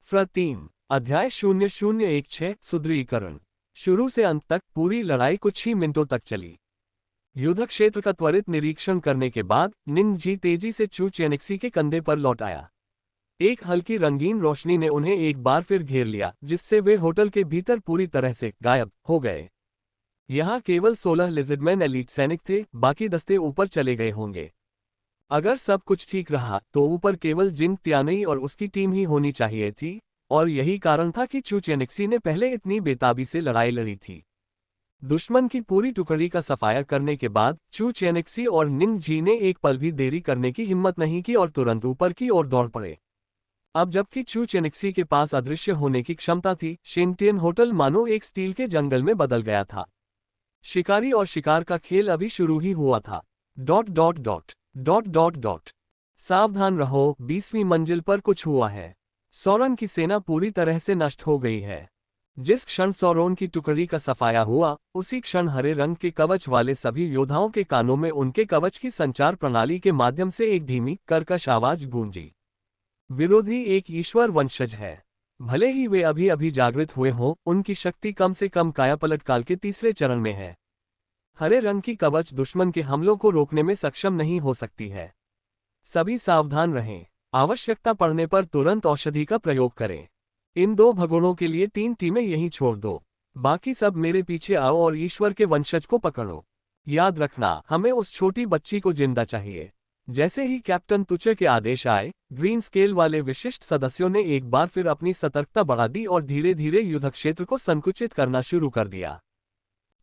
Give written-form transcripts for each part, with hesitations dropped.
फ्र 3 अध्याय 0016 सुदृढ़ीकरण। शुरू से अंत तक पूरी लड़ाई कुछ ही मिनटों तक चली। युद्ध क्षेत्र का त्वरित निरीक्षण करने के बाद निंग जी तेजी से चू चेनिक्सी के कंधे पर लौट आया। एक हल्की रंगीन रोशनी ने उन्हें एक बार फिर घेर लिया, जिससे वे होटल के भीतर पूरी तरह से गायब हो गए। यहाँ केवल 16 लिजिडमैन एलीट सैनिक थे, बाकी दस्ते ऊपर चले गए होंगे। अगर सब कुछ ठीक रहा तो ऊपर केवल जिंग तियानई और उसकी टीम ही होनी चाहिए थी, और यही कारण था कि चू चेनिक्सी ने पहले इतनी बेताबी से लड़ाई लड़ी थी। दुश्मन की पूरी टुकड़ी का सफाया करने के बाद चू चेनिक्सी और निंग जी ने एक पल भी देरी करने की हिम्मत नहीं की और तुरंत ऊपर की ओर दौड़ पड़े। अब जबकि चू चेनिक्सी के पास अदृश्य होने की क्षमता थी, शेंगटियन होटल मानो एक स्टील के जंगल में बदल गया था। शिकारी और शिकार का खेल अभी शुरू ही हुआ था। ... सावधान रहो, 20वीं मंजिल पर कुछ हुआ है। सौरन की सेना पूरी तरह से नष्ट हो गई है। जिस क्षण सौरोन की टुकड़ी का सफाया हुआ, उसी क्षण हरे रंग के कवच वाले सभी योद्धाओं के कानों में उनके कवच की संचार प्रणाली के माध्यम से एक धीमी कर्कश आवाज गूंजी। विरोधी एक ईश्वर वंशज है। भले ही वे अभी अभी जागृत हुए हों, उनकी शक्ति कम से कम कायापलट काल के तीसरे चरण में है। हरे रंग की कवच दुश्मन के हमलों को रोकने में सक्षम नहीं हो सकती है। सभी सावधान रहें। आवश्यकता पड़ने पर तुरंत औषधि का प्रयोग करें। इन 2 भगोड़ों के लिए 3 टीमें यहीं छोड़ दो। बाकी सब मेरे पीछे आओ और ईश्वर के वंशज को पकड़ो। याद रखना, हमें उस छोटी बच्ची को जिंदा चाहिए। जैसे ही कैप्टन तुचे के आदेश आए, ग्रीन स्केल वाले विशिष्ट सदस्यों ने एक बार फिर अपनी सतर्कता बढ़ा दी और धीरे धीरे युद्ध क्षेत्र को संकुचित करना शुरू कर दिया।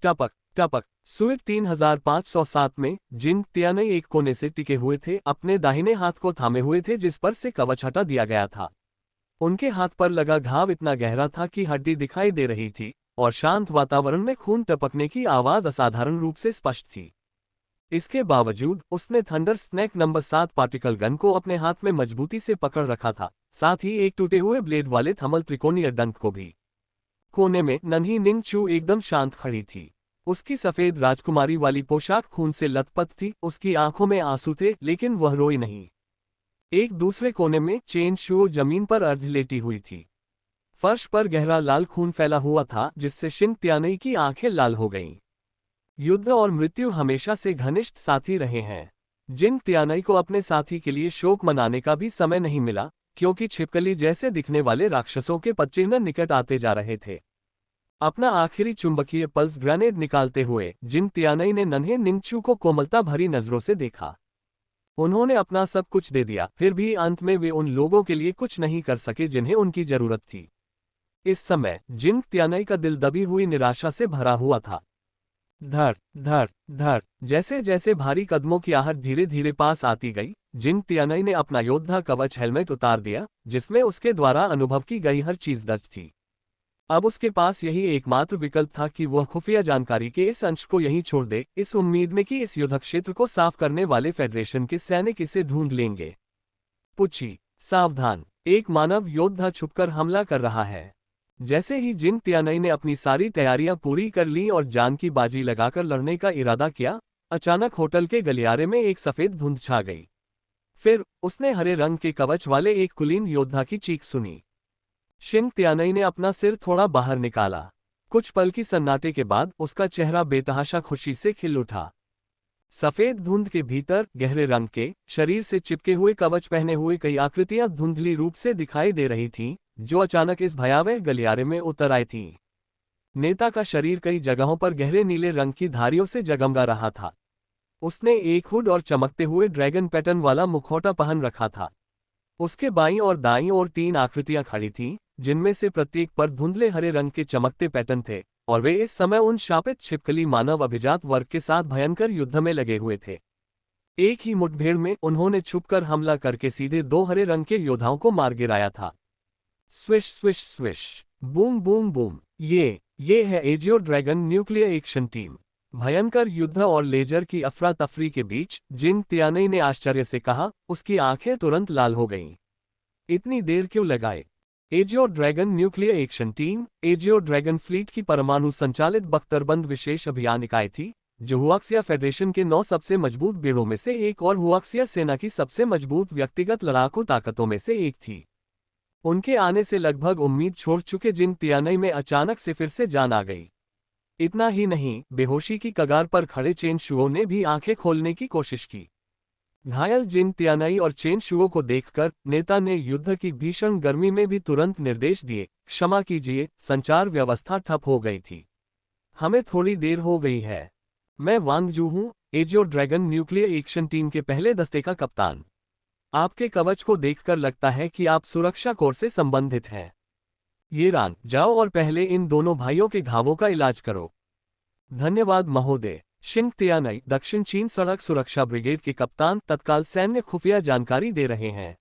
टपक टपक। सुइट 3507 में जिंग तियानई एक कोने से टिके हुए थे, अपने दाहिने हाथ को थामे हुए थे जिस पर से कवच हटा दिया गया था। उनके हाथ पर लगा घाव इतना गहरा था कि हड्डी दिखाई दे रही थी, और शांत वातावरण में खून टपकने की आवाज असाधारण रूप से स्पष्ट थी। इसके बावजूद उसने thunder snake number 7 particle gun को अपने हाथ में मजबूती से पकड़ रखा था, साथ ही एक टूटे हुए ब्लेड वाले थमल त्रिकोणीय डंक को भी। कोने में नन्ही निंग चू एकदम शांत खड़ी थी। उसकी सफेद राजकुमारी वाली पोशाक खून से लथपथ थी, उसकी आंखों में आंसू थे, लेकिन वह रोई नहीं। एक दूसरे कोने में चेन शू जमीन पर अर्ध लेटी हुई थी। फर्श पर गहरा लाल खून फैला हुआ था, जिससे शिंग तियानई की आंखें लाल हो गईं। युद्ध और मृत्यु हमेशा से घनिष्ठ साथी रहे हैं। जिंग तियानई को अपने साथी के लिए शोक मनाने का भी समय नहीं मिला, क्योंकि छिपकली जैसे दिखने वाले राक्षसों के पदचिह्न निकट आते जा रहे थे। अपना आखिरी चुंबकीय पल्स ग्रेनेड निकालते हुए जिंग तियानई ने नन्हे निंगचू को कोमलता भरी नजरों से देखा। उन्होंने अपना सब कुछ दे दिया, फिर भी अंत में वे उन लोगों के लिए कुछ नहीं कर सके जिन्हें उनकी जरूरत थी। इस समय जिंग तियानई का दिल दबी हुई निराशा से भरा हुआ था। धर धर धर। जैसे जैसे भारी कदमों की आहट धीरे धीरे पास आती गई, जिंग तियानई ने अपना योद्धा कवच हेलमेट उतार दिया, जिसमें उसके द्वारा अनुभव की गई हर चीज दर्ज थी। अब उसके पास यही एकमात्र विकल्प था कि वह खुफिया जानकारी के इस अंश को यहीं छोड़ दे, इस उम्मीद में कि इस युद्ध क्षेत्र को साफ करने वाले फेडरेशन के सैनिक इसे ढूंढ लेंगे। पुच्छी, सावधान, एक मानव योद्धा छुपकर हमला कर रहा है। जैसे ही जिंग तियानई ने अपनी सारी तैयारियां पूरी कर लीं और जान की बाजी लगाकर लड़ने का इरादा किया, अचानक होटल के गलियारे में एक सफेद धुंध छा गई। फिर उसने हरे रंग के कवच वाले एक कुलीन योद्धा की चीख सुनी। शिंग तियानई ने अपना सिर थोड़ा बाहर निकाला। कुछ पल की सन्नाटे के बाद उसका चेहरा बेतहाशा खुशी से खिल उठा। सफेद धुंध के भीतर गहरे रंग के शरीर से चिपके हुए कवच पहने हुए कई आकृतियां धुंधली रूप से दिखाई दे रही थीं, जो अचानक इस भयावह गलियारे में उतर आई थीं। नेता का शरीर कई जगहों पर गहरे नीले रंग की धारियों से जगमगा रहा था। उसने एक हुड और चमकते हुए ड्रैगन पैटर्न वाला मुखौटा पहन रखा था। उसके बाईं और दाईं ओर 3 आकृतियां खड़ी थीं, जिनमें से प्रत्येक पर धुंधले हरे रंग के चमकते पैटर्न थे, और वे इस समय उन शापित छिपकली मानव अभिजात वर्ग के साथ भयंकर युद्ध में लगे हुए थे। एक ही मुठभेड़ में उन्होंने छुपकर हमला करके सीधे 2 हरे रंग के योद्धाओं को मार गिराया था। Swish swish swish, boom boom boom. ये है AJIO dragon nuclear action team. भयंकर युद्ध और लेजर की अफरा तफरी के बीच जिंग तियानई ने आश्चर्य से कहा, उसकी आंखें तुरंत लाल हो गईं। इतनी देर क्यों लगाए? AJIO dragon nuclear action team AJIO dragon fleet की परमाणु संचालित बख्तरबंद विशेष अभियान इकाई थी, जो हुआक्सिया फेडरेशन के 9 सबसे मजबूत बेड़ों में से एक और हुआक्सिया सेना की सबसे मजबूत व्यक्तिगत लड़ाकू ताकतों में से एक थी। उनके आने से लगभग उम्मीद छोड़ चुके जिन तियानई में अचानक से फिर से जान आ गई। इतना ही नहीं, बेहोशी की कगार पर खड़े चेन शुओ ने भी आंखें खोलने की कोशिश की। घायल जिन तियानई और चेन शुओ को देखकर नेता ने युद्ध की भीषण गर्मी में भी तुरंत निर्देश दिए, क्षमा कीजिए, संचार व्यवस्था ठप हो गई थी। हमें थोड़ी देर हो गई है। मैं वांग जू हूं, AJIO dragon nuclear action team के पहले दस्ते का कप्तान। आपके कवच को देखकर लगता है कि आप सुरक्षा कोर से संबंधित हैं। ये रान, जाओ और पहले इन दोनों भाइयों के घावों का इलाज करो। धन्यवाद महोदय। शिंग तियानई, दक्षिण चीन सड़क सुरक्षा ब्रिगेड के कप्तान, तत्काल सैन्य खुफिया जानकारी दे रहे हैं।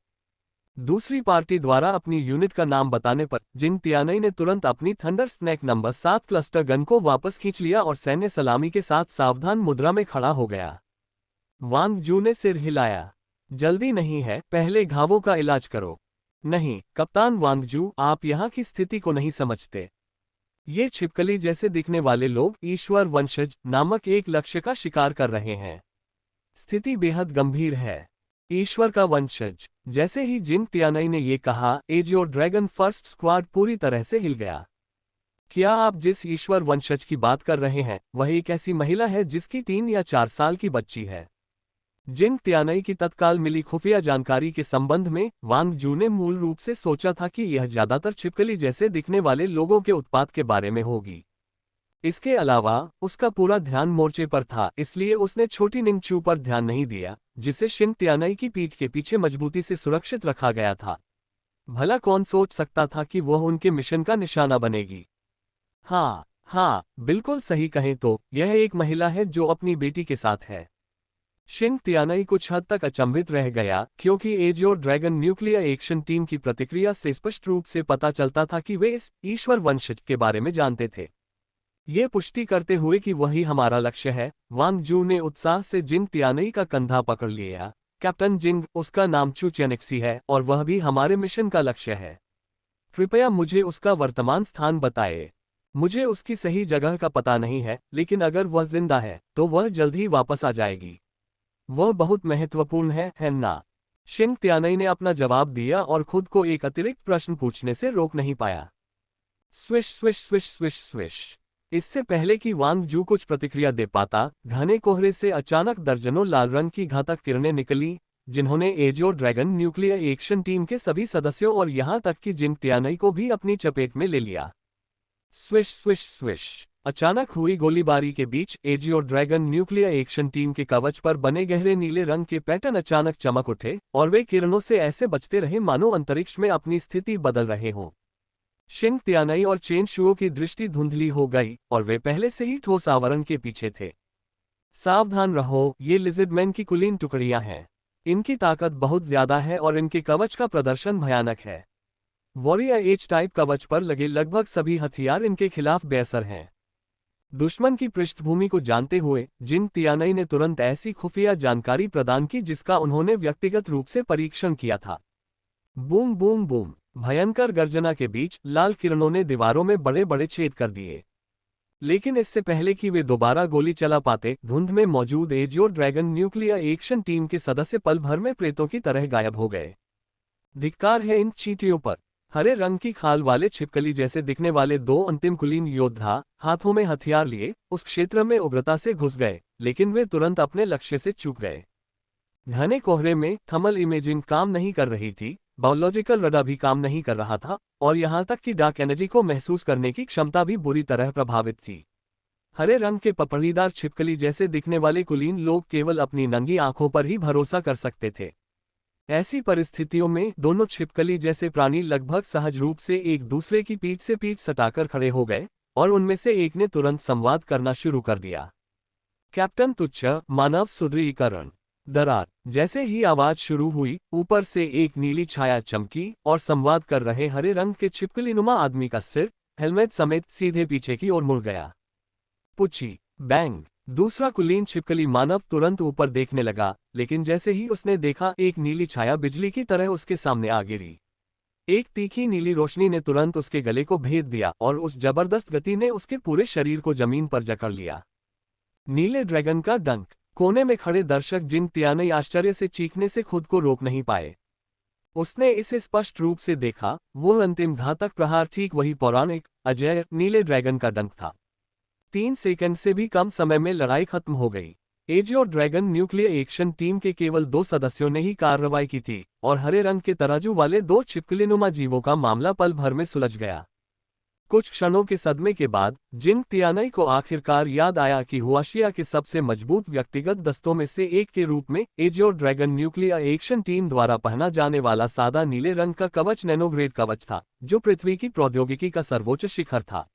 दूसरी पार्टी द्वारा अपनी यूनिट का नाम बताने पर जिन तियानई ने तुरंत अपनी thunder snake number 7 cluster gun को वापस खींच लिया और सैन्य सलामी के साथ सावधान मुद्रा में खड़ा हो गया। वांग जू ने सिर हिलाया। जल्दी नहीं है, पहले घावों का इलाज करो। नहीं, कप्तान वांग जू, आप यहाँ की स्थिति को नहीं समझते। ये छिपकली जैसे दिखने वाले लोग ईश्वर वंशज नामक एक लक्ष्य का शिकार कर रहे हैं। स्थिति बेहद गंभीर है। ईश्वर का वंशज। जैसे ही जिन तियानई ने ये कहा, एजियो ड्रैगन फर्स्ट स्क्वाड पूरी तरह से हिल गया। क्या आप जिस ईश्वर वंशज की बात कर रहे हैं, वह एक ऐसी महिला है जिसकी 3 या 4 साल की बच्ची है? जिन तियानई की तत्काल मिली खुफिया जानकारी के संबंध में वांग जू ने मूल रूप से सोचा था कि यह ज्यादातर छिपकली जैसे दिखने वाले लोगों के उत्पात के बारे में होगी। इसके अलावा उसका पूरा ध्यान मोर्चे पर था, इसलिए उसने छोटी निंगचू पर ध्यान नहीं दिया, जिसे शिन तियानई की पीठ के पीछे मजबूती से सुरक्षित रखा गया था। भला कौन सोच सकता था कि वह उनके मिशन का निशाना बनेगी। हाँ, बिल्कुल सही कहें तो यह एक महिला है जो अपनी बेटी के साथ है। शिन तियानई कुछ हद तक अचंभित रह गया, क्योंकि AJIO dragon nuclear action team की प्रतिक्रिया से स्पष्ट रूप से पता चलता था कि वे इस ईश्वर वंशज के बारे में जानते थे। ये पुष्टि करते हुए कि वही हमारा लक्ष्य है, वांग जू ने उत्साह से जिन तियानई का कंधा पकड़ लिया। कैप्टन जिंग, उसका नाम चू चेनेक्सी है और वह भी हमारे मिशन का लक्ष्य है। कृपया मुझे उसका वर्तमान स्थान बताएं। मुझे उसकी सही जगह का पता नहीं है, लेकिन अगर वह जिंदा है तो वह जल्द ही वापस आ जाएगी। वह बहुत महत्वपूर्ण है ना? शिंग तियानई ने अपना जवाब दिया और खुद को एक अतिरिक्त प्रश्न पूछने से रोक नहीं पाया। Swish swish swish swish swish. इससे पहले कि वांग जू कुछ प्रतिक्रिया दे पाता, घने कोहरे से अचानक दर्जनों लाल रंग की घातक किरणें निकली, जिन्होंने AJIO dragon nuclear action team के सभी सदस्यों और यहां तक कि जिन तियानई को भी अपनी चपेट में ले लिया। Swish swish swish. अचानक हुई गोलीबारी के बीच एजियो ड्रैगन न्यूक्लियर एक्शन टीम के कवच पर बने गहरे नीले रंग के पैटर्न अचानक चमक उठे और वे किरणों से ऐसे बचते रहे मानो अंतरिक्ष में अपनी स्थिति बदल रहे हों। शिंग तियानई और चेन शुओ की दृष्टि धुंधली हो गई और वे पहले से ही ठोस आवरण के पीछे थे। सावधान रहो, ये लिजिडमैन की कुलीन टुकड़ियां हैं। इनकी ताकत बहुत ज्यादा है और इनके कवच का प्रदर्शन भयानक है। वॉरियर एच टाइप कवच पर लगे लगभग सभी हथियार इनके खिलाफ बेअसर हैं। दुश्मन की पृष्ठभूमि को जानते हुए जिन तियानई ने तुरंत ऐसी खुफिया जानकारी प्रदान की जिसका उन्होंने व्यक्तिगत रूप से परीक्षण किया था। Boom boom boom. भयंकर गर्जना के बीच लाल किरणों ने दीवारों में बड़े बड़े छेद कर दिए। लेकिन इससे पहले कि वे दोबारा गोली चला पाते, धुंध में मौजूद AJIO dragon nuclear action team के सदस्य पल भर में प्रेतों की तरह गायब हो गए। धिक्कार है इन चींटियों पर। हरे रंग की खाल वाले छिपकली जैसे दिखने वाले 2 अंतिम कुलीन योद्धा हाथों में हथियार लिए उस क्षेत्र में उग्रता से घुस गए, लेकिन वे तुरंत अपने लक्ष्य से चूक गए। घने कोहरे में थर्मल इमेजिंग काम नहीं कर रही थी, बायोलॉजिकल रडार भी काम नहीं कर रहा था, और यहां तक कि डार्क एनर्जी को महसूस करने की क्षमता भी बुरी तरह प्रभावित थी। हरे रंग के पपड़ीदार छिपकली जैसे दिखने वाले कुलीन लोग केवल अपनी नंगी आंखों पर ही भरोसा कर सकते थे। ऐसी परिस्थितियों में दोनों छिपकली जैसे प्राणी लगभग सहज रूप से एक दूसरे की पीठ से पीठ सटाकर खड़े हो गए और उनमें से एक ने तुरंत संवाद करना शुरू कर दिया। कैप्टन तुच्छ, मानव सुदृढ़ीकरण। दरार। जैसे ही आवाज शुरू हुई, ऊपर से एक नीली छाया चमकी और संवाद कर रहे हरे रंग के छिपकलीनुमा आदमी का सिर हेलमेट समेत सीधे पीछे की ओर मुड़ गया। पुची। बैंग। दूसरा कुलीन छिपकली मानव तुरंत ऊपर देखने लगा, लेकिन जैसे ही उसने देखा, एक नीली छाया बिजली की तरह उसके सामने आ गिरी। एक तीखी नीली रोशनी ने तुरंत उसके गले को भेद दिया और उस जबरदस्त गति ने उसके पूरे शरीर को जमीन पर जकड़ लिया। नीले ड्रैगन का डंक। कोने में खड़े दर्शक जिन तियानई आश्चर्य से चीखने से खुद को रोक नहीं पाए। उसने इसे स्पष्ट रूप से देखा, वो अंतिम घातक प्रहार ठीक वही पौराणिक, अजय, नीले ड्रैगन का डंक था। 3 सेकंड से भी कम समय में लड़ाई खत्म हो गई। AJIO dragon nuclear action team के केवल 2 सदस्यों ने ही कार्रवाई की थी, और हरे रंग के तराजू वाले 2 छिपकलीनुमा जीवों का मामला पल भर में सुलझ गया। कुछ क्षणों के सदमे के बाद जिंग तियानई को आखिरकार याद आया कि हुआशिया के सबसे मजबूत व्यक्तिगत दस्तों में से एक के रूप में AJIO dragon nuclear action team द्वारा पहना जाने वाला सादा नीले रंग का कवच नैनोग्रेड कवच था, जो पृथ्वी की प्रौद्योगिकी का सर्वोच्च शिखर था।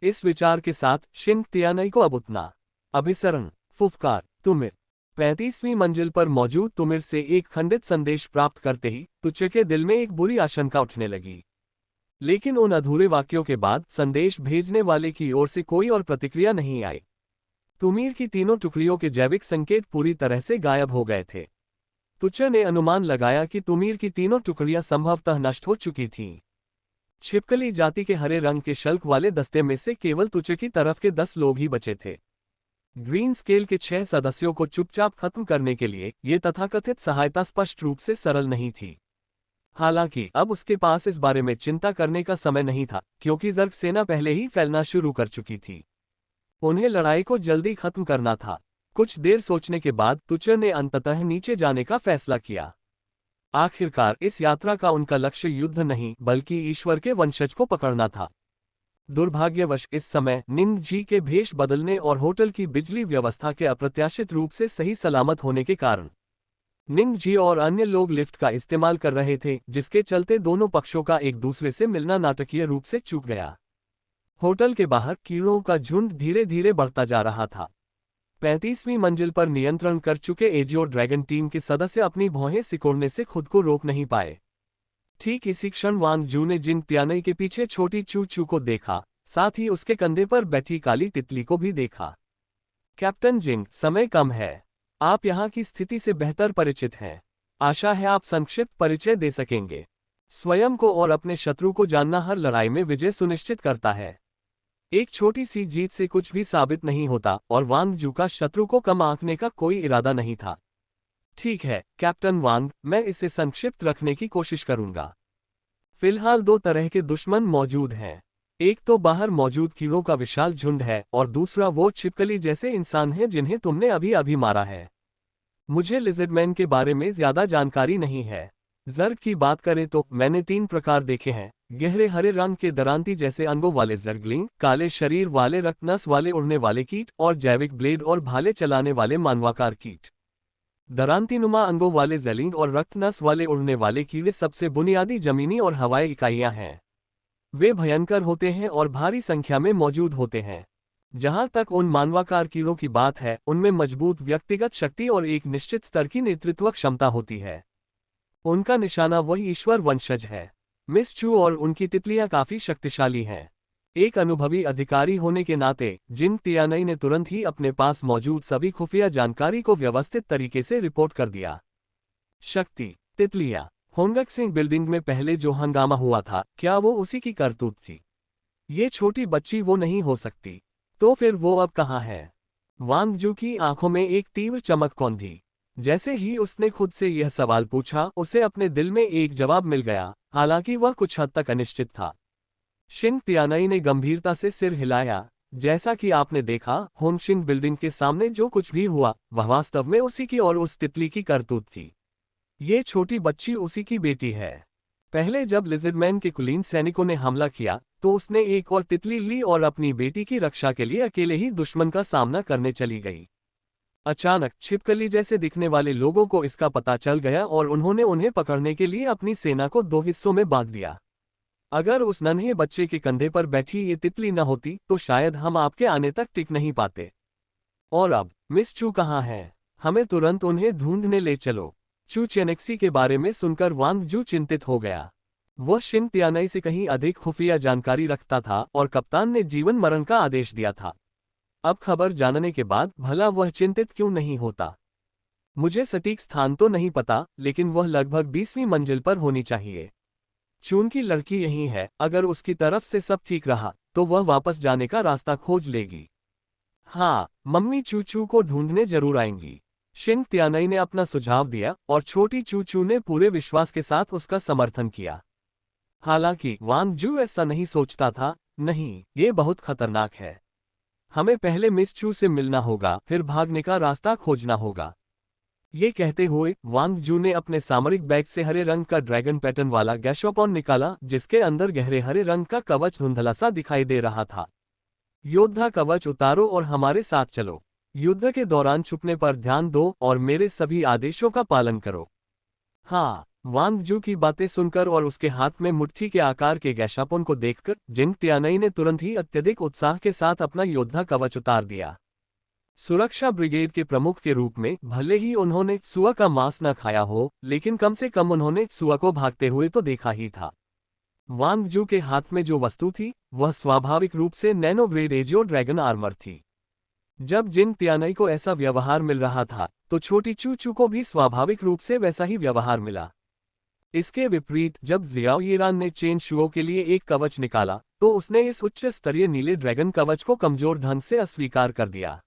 इस विचार के साथ शिंग तियानई को अब उतना अभिसरण फुफकार तुमिर 35वीं मंजिल पर मौजूद तुमिर से एक खंडित संदेश प्राप्त करते ही तुच्चे के दिल में एक बुरी आशंका उठने लगी। लेकिन उन अधूरे वाक्यों के बाद संदेश भेजने वाले की ओर से कोई और प्रतिक्रिया नहीं आई। तुमीर की तीनों टुकड़ियों के जैविक संकेत पूरी तरह से गायब हो गए थे। तुच्चे ने अनुमान लगाया कि तुमीर की तीनों टुकड़ियां संभवतः नष्ट हो चुकी थीं। छिपकली जाति के हरे रंग के शल्क वाले दस्ते में से केवल तुच्चे की तरफ के 10 लोग ही बचे थे। ग्रीन स्केल के 6 सदस्यों को चुपचाप खत्म करने के लिए ये तथाकथित सहायता स्पष्ट रूप से सरल नहीं थी। हालांकि अब उसके पास इस बारे में चिंता करने का समय नहीं था, क्योंकि ज़र्ग सेना पहले ही फैलना शुरू कर चुकी थी। उन्हें लड़ाई को जल्दी खत्म करना था। कुछ देर सोचने के बाद तुच्चे ने अंततः नीचे जाने का फैसला किया। आखिरकार इस यात्रा का उनका लक्ष्य युद्ध नहीं बल्कि ईश्वर के वंशज को पकड़ना था। दुर्भाग्यवश इस समय निंग जी के भेष बदलने और होटल की बिजली व्यवस्था के अप्रत्याशित रूप से सही सलामत होने के कारण निंग जी और अन्य लोग लिफ्ट का इस्तेमाल कर रहे थे, जिसके चलते दोनों पक्षों का एक दूसरे से मिलना नाटकीय रूप से चूक गया। होटल के बाहर कीड़ों का झुंड धीरे धीरे बढ़ता जा रहा था। 35वीं मंजिल पर नियंत्रण कर चुके एजियो ड्रैगन टीम के सदस्य अपनी भौहें सिकोड़ने से खुद को रोक नहीं पाए। ठीक इसी क्षण वांग जू ने जिंग तियानई के पीछे छोटी चू चू को देखा, साथ ही उसके कंधे पर बैठी काली तितली को भी देखा। कैप्टन जिंग, समय कम है। आप यहाँ की स्थिति से बेहतर परिचित हैं। आशा है आप संक्षिप्त परिचय दे सकेंगे। स्वयं को और अपने शत्रु को जानना हर लड़ाई में विजय सुनिश्चित करता है। एक छोटी सी जीत से कुछ भी साबित नहीं होता, और वांग जू का शत्रु को कम आंकने का कोई इरादा नहीं था। ठीक है कैप्टन वांग, मैं इसे संक्षिप्त रखने की कोशिश करूंगा। फिलहाल 2 तरह के दुश्मन मौजूद हैं। एक तो बाहर मौजूद कीड़ों का विशाल झुंड है, और दूसरा वो छिपकली जैसे इंसान हैं जिन्हें तुमने अभी अभी मारा है। मुझे लिजर्डमैन के बारे में ज्यादा जानकारी नहीं है। ज़र्ग की बात करें तो मैंने 3 प्रकार देखे हैं: गहरे हरे रंग के दरांती जैसे अंगों वाले ज़र्गलिंग, काले शरीर वाले रक्तनस वाले उड़ने वाले कीट, और जैविक ब्लेड और भाले चलाने वाले मानवाकार कीट। दरांतीनुमा अंगों वाले ज़लिंग और रक्तनस वाले उड़ने वाले कीड़े सबसे बुनियादी जमीनी और हवाई इकाइयां हैं। वे भयंकर होते हैं और भारी संख्या में मौजूद होते हैं। जहां तक उन मानवाकार कीड़ों की बात है, उनमें मजबूत व्यक्तिगत शक्ति और एक निश्चित स्तर की नेतृत्व क्षमता होती है। उनका निशाना वही ईश्वर वंशज है। मिस चू और उनकी तितलियां काफी शक्तिशाली हैं। एक अनुभवी अधिकारी होने के नाते जिंग तियानई ने तुरंत ही अपने पास मौजूद सभी खुफिया जानकारी को व्यवस्थित तरीके से रिपोर्ट कर दिया। शक्ति तितलियां। होंगक सिंह बिल्डिंग में पहले जो हंगामा हुआ था, क्या वो उसी की करतूत थी? ये छोटी बच्ची वो नहीं हो सकती। तो फिर वो अब कहाँ है? वांग जू की आंखों में एक तीव्र चमक कौंधी। जैसे ही उसने खुद से यह सवाल पूछा, उसे अपने दिल में एक जवाब मिल गया, हालांकि वह कुछ हद तक अनिश्चित था। शिंग तियानई ने गंभीरता से सिर हिलाया। जैसा कि आपने देखा, होंगशिंग बिल्डिंग के सामने जो कुछ भी हुआ, वह वास्तव में उसी की और उस तितली की करतूत थी। ये छोटी बच्ची उसी की बेटी है। पहले जब लिजर्डमैन के कुलीन सैनिकों ने हमला किया, तो उसने एक और तितली ली और अपनी बेटी की रक्षा के लिए अकेले ही दुश्मन का सामना करने चली गई। अचानक छिपकली जैसे दिखने वाले लोगों को इसका पता चल गया और उन्होंने उन्हें पकड़ने के लिए अपनी सेना को 2 हिस्सों में बांट दिया। अगर उस नन्हे बच्चे के कंधे पर बैठी ये तितली न होती, तो शायद हम आपके आने तक टिक नहीं पाते। और अब मिस चू कहाँ है? हमें तुरंत उन्हें ढूंढने ले चलो। चू चेनेक्सी के बारे में सुनकर वांग जू चिंतित हो गया। वह शिंग तियानई से कहीं अधिक खुफिया जानकारी रखता था और कप्तान ने जीवन मरण का आदेश दिया था। अब खबर जानने के बाद भला वह चिंतित क्यों नहीं होता? मुझे सटीक स्थान तो नहीं पता, लेकिन वह लगभग 20वीं मंजिल पर होनी चाहिए। चून की लड़की यहीं है, अगर उसकी तरफ से सब ठीक रहा तो वह वापस जाने का रास्ता खोज लेगी। हाँ, मम्मी चू चू को ढूंढने जरूर आएंगी। शिंग त्यानई ने अपना सुझाव दिया और छोटी चू चू ने पूरे विश्वास के साथ उसका समर्थन किया। हालांकि वांग जू ऐसा नहीं सोचता था। नहीं, ये बहुत खतरनाक है। हमें पहले मिस चू से मिलना होगा, फिर भागने का रास्ता खोजना होगा। ये कहते हुए वांग जू ने अपने सामरिक बैग से हरे रंग का ड्रैगन पैटर्न वाला गैशोपॉन निकाला, जिसके अंदर गहरे हरे रंग का कवच धुंधला सा दिखाई दे रहा था। योद्धा कवच उतारो और हमारे साथ चलो। युद्ध के दौरान छुपने पर ध्यान दो और मेरे सभी आदेशों का पालन करो। हाँ, वांग जू की बातें सुनकर और उसके हाथ में मुट्ठी के आकार के गैशापोन को देखकर जिंग त्यानई ने तुरंत ही अत्यधिक उत्साह के साथ अपना योद्धा कवच उतार दिया। सुरक्षा ब्रिगेड के प्रमुख के रूप में भले ही उन्होंने सुआ का मांस न खाया हो, लेकिन कम से कम उन्होंने सुआ को भागते हुए तो देखा ही था। वांग जू के हाथ में जो वस्तु थी वह स्वाभाविक रूप से nano grade AJIO dragon armour थी। जब जिंग त्यानई को ऐसा व्यवहार मिल रहा था तो छोटी चू चू को भी स्वाभाविक रूप से वैसा ही व्यवहार मिला। इसके विपरीत जब जियाओ यीरान ने चेन शुओ के लिए एक कवच निकाला तो उसने इस उच्च स्तरीय नीले ड्रैगन कवच को कमजोर ढंग से अस्वीकार कर दिया।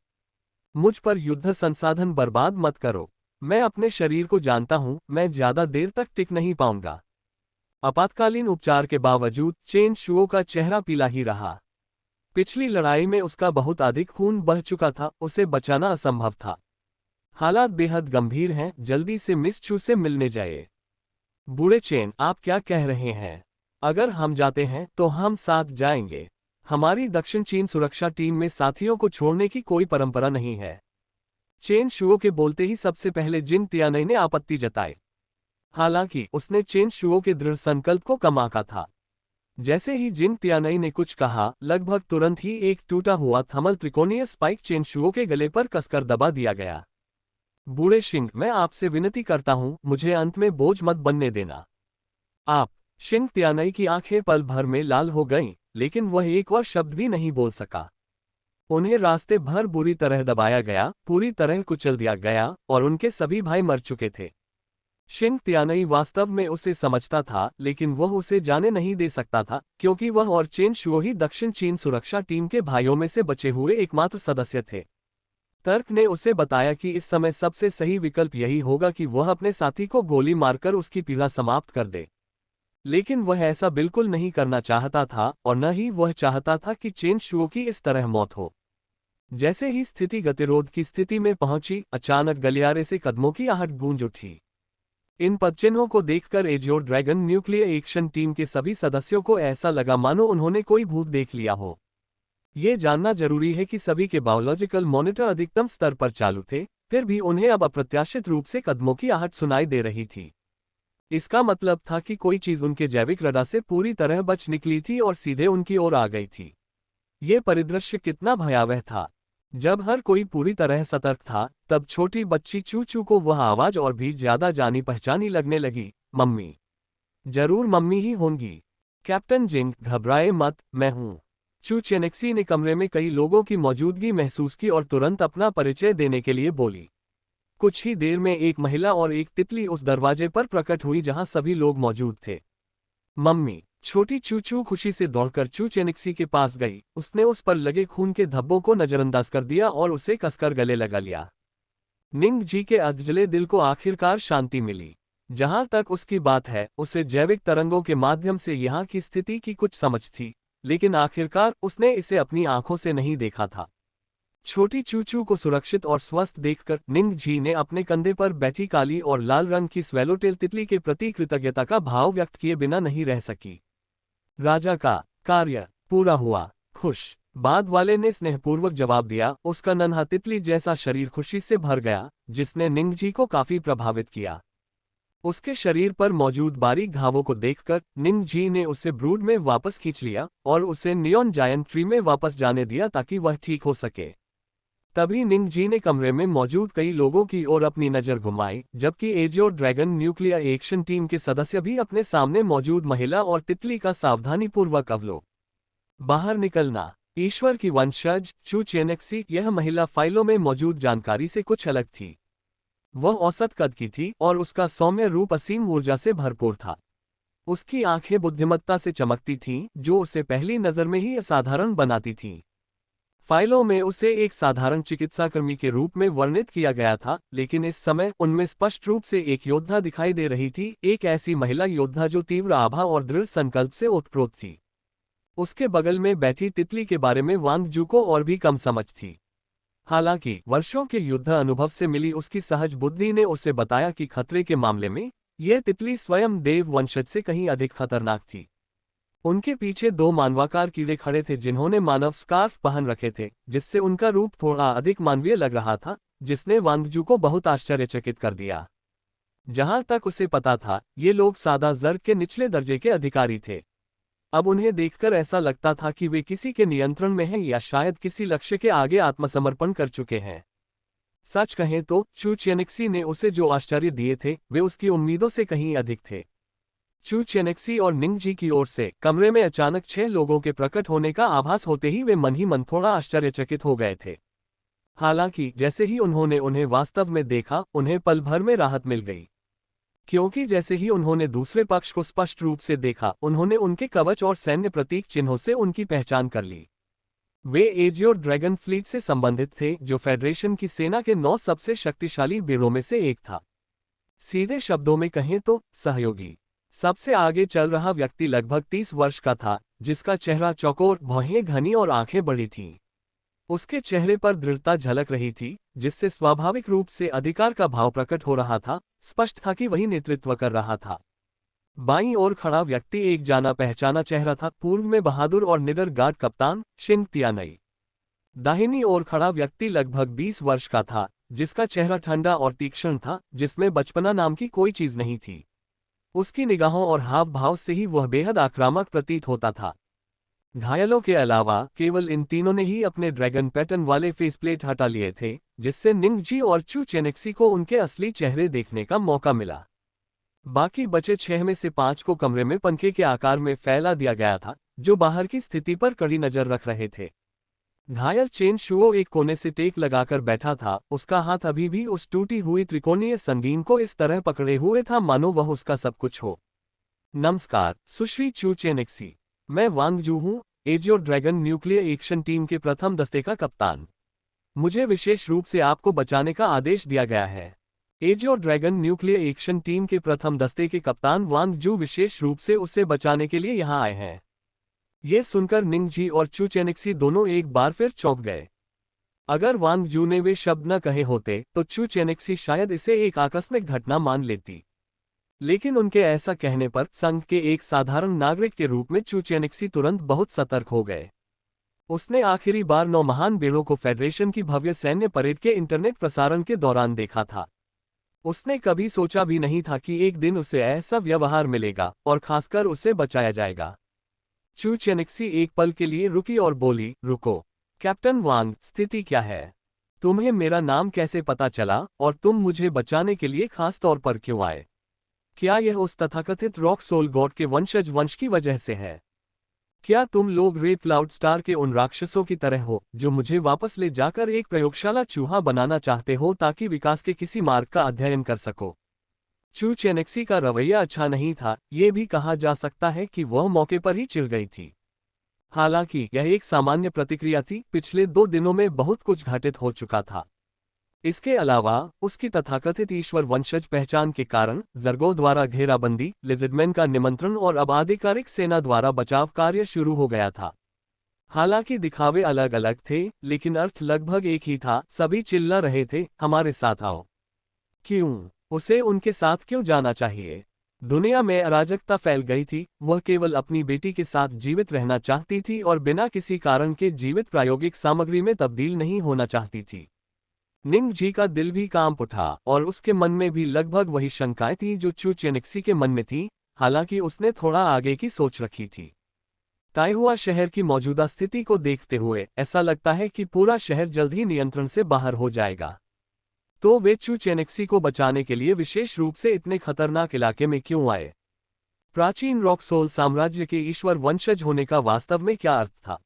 मुझ पर युद्ध संसाधन बर्बाद मत करो। मैं अपने शरीर को जानता हूं, मैं ज्यादा देर तक टिक नहीं पाऊंगा। आपातकालीन उपचार के बावजूद चेन शुओ का चेहरा पीला ही रहा। पिछली लड़ाई में उसका बहुत अधिक खून बह चुका था, उसे बचाना असंभव था। हालात बेहद गंभीर हैं, जल्दी से मिस चू से मिलने जाइए। बूढ़े चेन, आप क्या कह रहे हैं? अगर हम जाते हैं तो हम साथ जाएंगे। हमारी दक्षिण चीन सुरक्षा टीम में साथियों को छोड़ने की कोई परंपरा नहीं है। चेन शुओ के बोलते ही सबसे पहले जिन त्यानई ने आपत्ति जताई। हालांकि उसने चेन शुओ के दृढ़ संकल्प को कम आंका था। जैसे ही जिन त्यानई ने कुछ कहा, लगभग तुरंत ही एक टूटा हुआ थर्मल त्रिकोणीय स्पाइक चेन शुओ के गले पर कसकर दबा दिया गया। बूढ़े शिंग, मैं आपसे विनती करता हूं, मुझे अंत में बोझ मत बनने देना। आप। शिंग त्यानई की आंखें पल भर में लाल हो गईं, लेकिन वह एक और शब्द भी नहीं बोल सका। उन्हें रास्ते भर बुरी तरह दबाया गया, पूरी तरह कुचल दिया गया और उनके सभी भाई मर चुके थे। शिंग त्यानई वास्तव में उसे समझता था, लेकिन वह उसे जाने नहीं दे सकता था, क्योंकि वह और चेन शुओ ही दक्षिण चीन सुरक्षा टीम के भाइयों में से बचे हुए एकमात्र सदस्य थे। तर्क ने उसे बताया कि इस समय सबसे सही विकल्प यही होगा कि वह अपने साथी को गोली मारकर उसकी पीड़ा समाप्त कर दे। लेकिन वह ऐसा बिल्कुल नहीं करना चाहता था और न ही वह चाहता था कि चेन शुओ की इस तरह मौत हो। जैसे ही स्थिति गतिरोध की स्थिति में पहुंची, अचानक गलियारे से कदमों की आहट गूंज उठी। इन पदचिन्हों को देखकर AJIO dragon nuclear action team के सभी सदस्यों को ऐसा लगा मानो उन्होंने कोई भूत देख लिया हो। ये जानना जरूरी है कि सभी के बायोलॉजिकल मॉनिटर अधिकतम स्तर पर चालू थे, फिर भी उन्हें अब अप्रत्याशित रूप से कदमों की आहट सुनाई दे रही थी। इसका मतलब था कि कोई चीज उनके जैविक रडार से पूरी तरह बच निकली थी और सीधे उनकी ओर आ गई थी। ये परिदृश्य कितना भयावह था! जब हर कोई पूरी तरह सतर्क था, तब छोटी बच्ची चू चू को वह आवाज और भी ज्यादा जानी पहचानी लगने लगी। मम्मी, जरूर मम्मी ही होंगी। कैप्टन जिंग, घबराए मत, मैं हूं। चू चेनेक्सी ने कमरे में कई लोगों की मौजूदगी महसूस की और तुरंत अपना परिचय देने के लिए बोली। कुछ ही देर में एक महिला और एक तितली उस दरवाजे पर प्रकट हुई जहां सभी लोग मौजूद थे। मम्मी। छोटी चू चू खुशी से दौड़कर चू चेनेक्सी के पास गई। उसने उस पर लगे खून के धब्बों को नजरअंदाज कर दिया और उसे कसकर गले लगा लिया। निंग जी के अधजले दिल को आखिरकार शांति मिली। जहां तक उसकी बात है, उसे जैविक तरंगों के माध्यम से यहाँ की स्थिति की कुछ समझ थी, लेकिन आखिरकार उसने इसे अपनी आंखों से नहीं देखा था। छोटी चू चू को सुरक्षित और स्वस्थ देखकर निंग जी ने अपने कंधे पर बैठी काली और लाल रंग की स्वैलोटेल तितली के प्रति कृतज्ञता का भाव व्यक्त किए बिना नहीं रह सकी। राजा का कार्य पूरा हुआ। खुश। बाद वाले ने स्नेहपूर्वक जवाब दिया। उसका नन्हा तितली जैसा शरीर खुशी से भर गया, जिसने निंग जी को काफी प्रभावित किया। उसके शरीर पर मौजूद बारीक घावों को देखकर निंग जी ने उसे ब्रूड में वापस खींच लिया और उसे नियॉन जायंट ट्री में वापस जाने दिया ताकि वह ठीक हो सके। तभी निंग जी ने कमरे में मौजूद कई लोगों की ओर अपनी नजर घुमाई, जबकि AJIO dragon nuclear action team के सदस्य भी अपने सामने मौजूद महिला और तितली का सावधानीपूर्वक अवलोकन। बाहर निकलना। ईश्वर की वंशज चू चेनेक्सी, यह महिला फाइलों में मौजूद जानकारी से कुछ अलग थी। वह औसत कद की थी और उसका सौम्य रूप असीम ऊर्जा से भरपूर था। उसकी आंखें बुद्धिमत्ता से चमकती थीं, जो उसे पहली नजर में ही असाधारण बनाती थीं। फाइलों में उसे एक साधारण चिकित्साकर्मी के रूप में वर्णित किया गया था, लेकिन इस समय उनमें स्पष्ट रूप से एक योद्धा दिखाई दे रही थी, एक ऐसी महिला योद्धा जो तीव्र आभा और दृढ़ संकल्प से ओतप्रोत थी। उसके बगल में बैठी तितली के बारे में वांग जू को और भी कम समझ थी। हालांकि वर्षों के युद्ध अनुभव से मिली उसकी सहज बुद्धि ने उसे बताया कि खतरे के मामले में यह तितली स्वयं देव वंशज से कहीं अधिक खतरनाक थी। उनके पीछे दो मानवाकार कीड़े खड़े थे जिन्होंने मानव स्कार्फ पहन रखे थे, जिससे उनका रूप थोड़ा अधिक मानवीय लग रहा था, जिसने वांगजू को बहुत आश्चर्यचकित कर दिया। जहां तक उसे पता था, ये लोग सादा जर्ग के निचले दर्जे के अधिकारी थे। अब उन्हें देखकर ऐसा लगता था कि वे किसी के नियंत्रण में हैं या शायद किसी लक्ष्य के आगे आत्मसमर्पण कर चुके हैं। सच कहें तो चू चेनेक्सी ने उसे जो आश्चर्य दिए थे वे उसकी उम्मीदों से कहीं अधिक थे। चू चेनेक्सी और निंगजी की ओर से कमरे में अचानक 6 लोगों के प्रकट होने का आभास होते ही वे मन ही मन थोड़ा आश्चर्यचकित हो गए थे। हालांकि जैसे ही उन्होंने उन्हें वास्तव में देखा, उन्हें पल भर में राहत मिल गई, क्योंकि जैसे ही उन्होंने दूसरे पक्ष को स्पष्ट रूप से देखा, उन्होंने उनके कवच और सैन्य प्रतीक चिन्हों से उनकी पहचान कर ली। वे एजियोर ड्रैगन फ्लीट से संबंधित थे, जो फेडरेशन की सेना के 9 सबसे शक्तिशाली बेड़ों में से एक था। सीधे शब्दों में कहें तो सहयोगी। सबसे आगे चल रहा व्यक्ति लगभग 30 वर्ष का था, जिसका चेहरा चौकोर, भौहें घनी और आंखें बड़ी थीं। उसके चेहरे पर दृढ़ता झलक रही थी, जिससे स्वाभाविक रूप से अधिकार का भाव प्रकट हो रहा था। स्पष्ट था कि वही नेतृत्व कर रहा था। बाईं ओर खड़ा व्यक्ति एक जाना पहचाना चेहरा था, पूर्व में बहादुर और निडर गार्ड कप्तान शिंग तियानई। दाहिनी ओर खड़ा व्यक्ति लगभग 20 वर्ष का था, जिसका चेहरा ठंडा और तीक्ष्ण था, जिसमें बचपना नाम की कोई चीज नहीं थी। उसकी निगाहों और हाव भाव से ही वह बेहद आक्रामक प्रतीत होता था। घायलों के अलावा केवल इन तीनों ने ही अपने ड्रैगन पैटर्न वाले फेसप्लेट हटा लिए थे, जिससे निंगजी और चू चेनेक्सी को उनके असली चेहरे देखने का मौका मिला। बाकी बचे 6 में से 5 को कमरे में पंखे के आकार में फैला दिया गया था, जो बाहर की स्थिति पर कड़ी नजर रख रहे थे। घायल चेन शुओ एक कोने से टेक लगाकर बैठा था, उसका हाथ अभी भी उस टूटी हुई त्रिकोणीय संगीन को इस तरह पकड़े हुए था मानो वह उसका सब कुछ हो। नमस्कार सुश्री चू चेनेक्सी, मैं वांग जू हूं, एजियोर ड्रैगन न्यूक्लियर एक्शन टीम के प्रथम दस्ते का कप्तान। मुझे विशेष रूप से आपको बचाने का आदेश दिया गया है। एजियोर ड्रैगन न्यूक्लियर एक्शन टीम के प्रथम दस्ते के कप्तान वांग जू विशेष रूप से उसे बचाने के लिए यहां आए हैं। ये सुनकर निंगजी और चू चेनेक्सी दोनों एक बार फिर चौंक गए। अगर वांग जू ने वे शब्द न कहे होते तो चू चेनेक्सी शायद इसे एक आकस्मिक घटना मान लेती, लेकिन उनके ऐसा कहने पर संघ के एक साधारण नागरिक के रूप में चू चेनेक्सी तुरंत बहुत सतर्क हो गए। उसने आखिरी बार 9 महान बेड़ों को फेडरेशन की भव्य सैन्य परेड के इंटरनेट प्रसारण के दौरान देखा था। उसने कभी सोचा भी नहीं था कि एक दिन उसे ऐसा व्यवहार मिलेगा और खासकर उसे बचाया जाएगा। चू चेनेक्सी एक पल के लिए रुकी और बोली, रुको कैप्टन वांग, स्थिति क्या है? तुम्हें मेरा नाम कैसे पता चला और तुम मुझे बचाने के लिए खास तौर पर क्यों आए? क्या यह उस तथाकथित रॉक सोल गॉड के वंशज वंश की वजह से है? क्या तुम लोग रेड क्लाउड स्टार के उन राक्षसों की तरह हो जो मुझे वापस ले जाकर एक प्रयोगशाला चूहा बनाना चाहते हो ताकि विकास के किसी मार्ग का अध्ययन कर सको? चू चेनेक्सी का रवैया अच्छा नहीं था, ये भी कहा जा सकता है कि वह मौके पर ही चिढ़ गई थी। हालांकि यह एक सामान्य प्रतिक्रिया थी, पिछले 2 दिनों में बहुत कुछ घटित हो चुका था। इसके अलावा उसकी तथाकथित ईश्वर वंशज पहचान के कारण जर्गो द्वारा घेराबंदी, लिजिडमैन का निमंत्रण और अब आधिकारिक सेना द्वारा बचाव कार्य शुरू हो गया था। हालांकि दिखावे अलग अलग थे, लेकिन अर्थ लगभग एक ही था। सभी चिल्ला रहे थे, हमारे साथ आओ। क्यों? उसे उनके साथ क्यों जाना चाहिए? दुनिया में अराजकता फैल गई थी। वह केवल अपनी बेटी के साथ जीवित रहना चाहती थी और बिना किसी कारण के जीवित प्रायोगिक सामग्री में तब्दील नहीं होना चाहती थी। निंगजी का दिल भी कांप उठा और उसके मन में भी लगभग वही शंकाएं थी जो चू चेनेक्सी के मन में थी, हालांकि उसने थोड़ा आगे की सोच रखी थी। ताइहुआ शहर की मौजूदा स्थिति को देखते हुए ऐसा लगता है कि पूरा शहर जल्द ही नियंत्रण से बाहर हो जाएगा। तो वे चू चेनेक्सी को बचाने के लिए विशेष रूप से इतने खतरनाक इलाके में क्यों आए? प्राचीन रॉकसोल साम्राज्य के ईश्वर वंशज होने का वास्तव में क्या अर्थ था?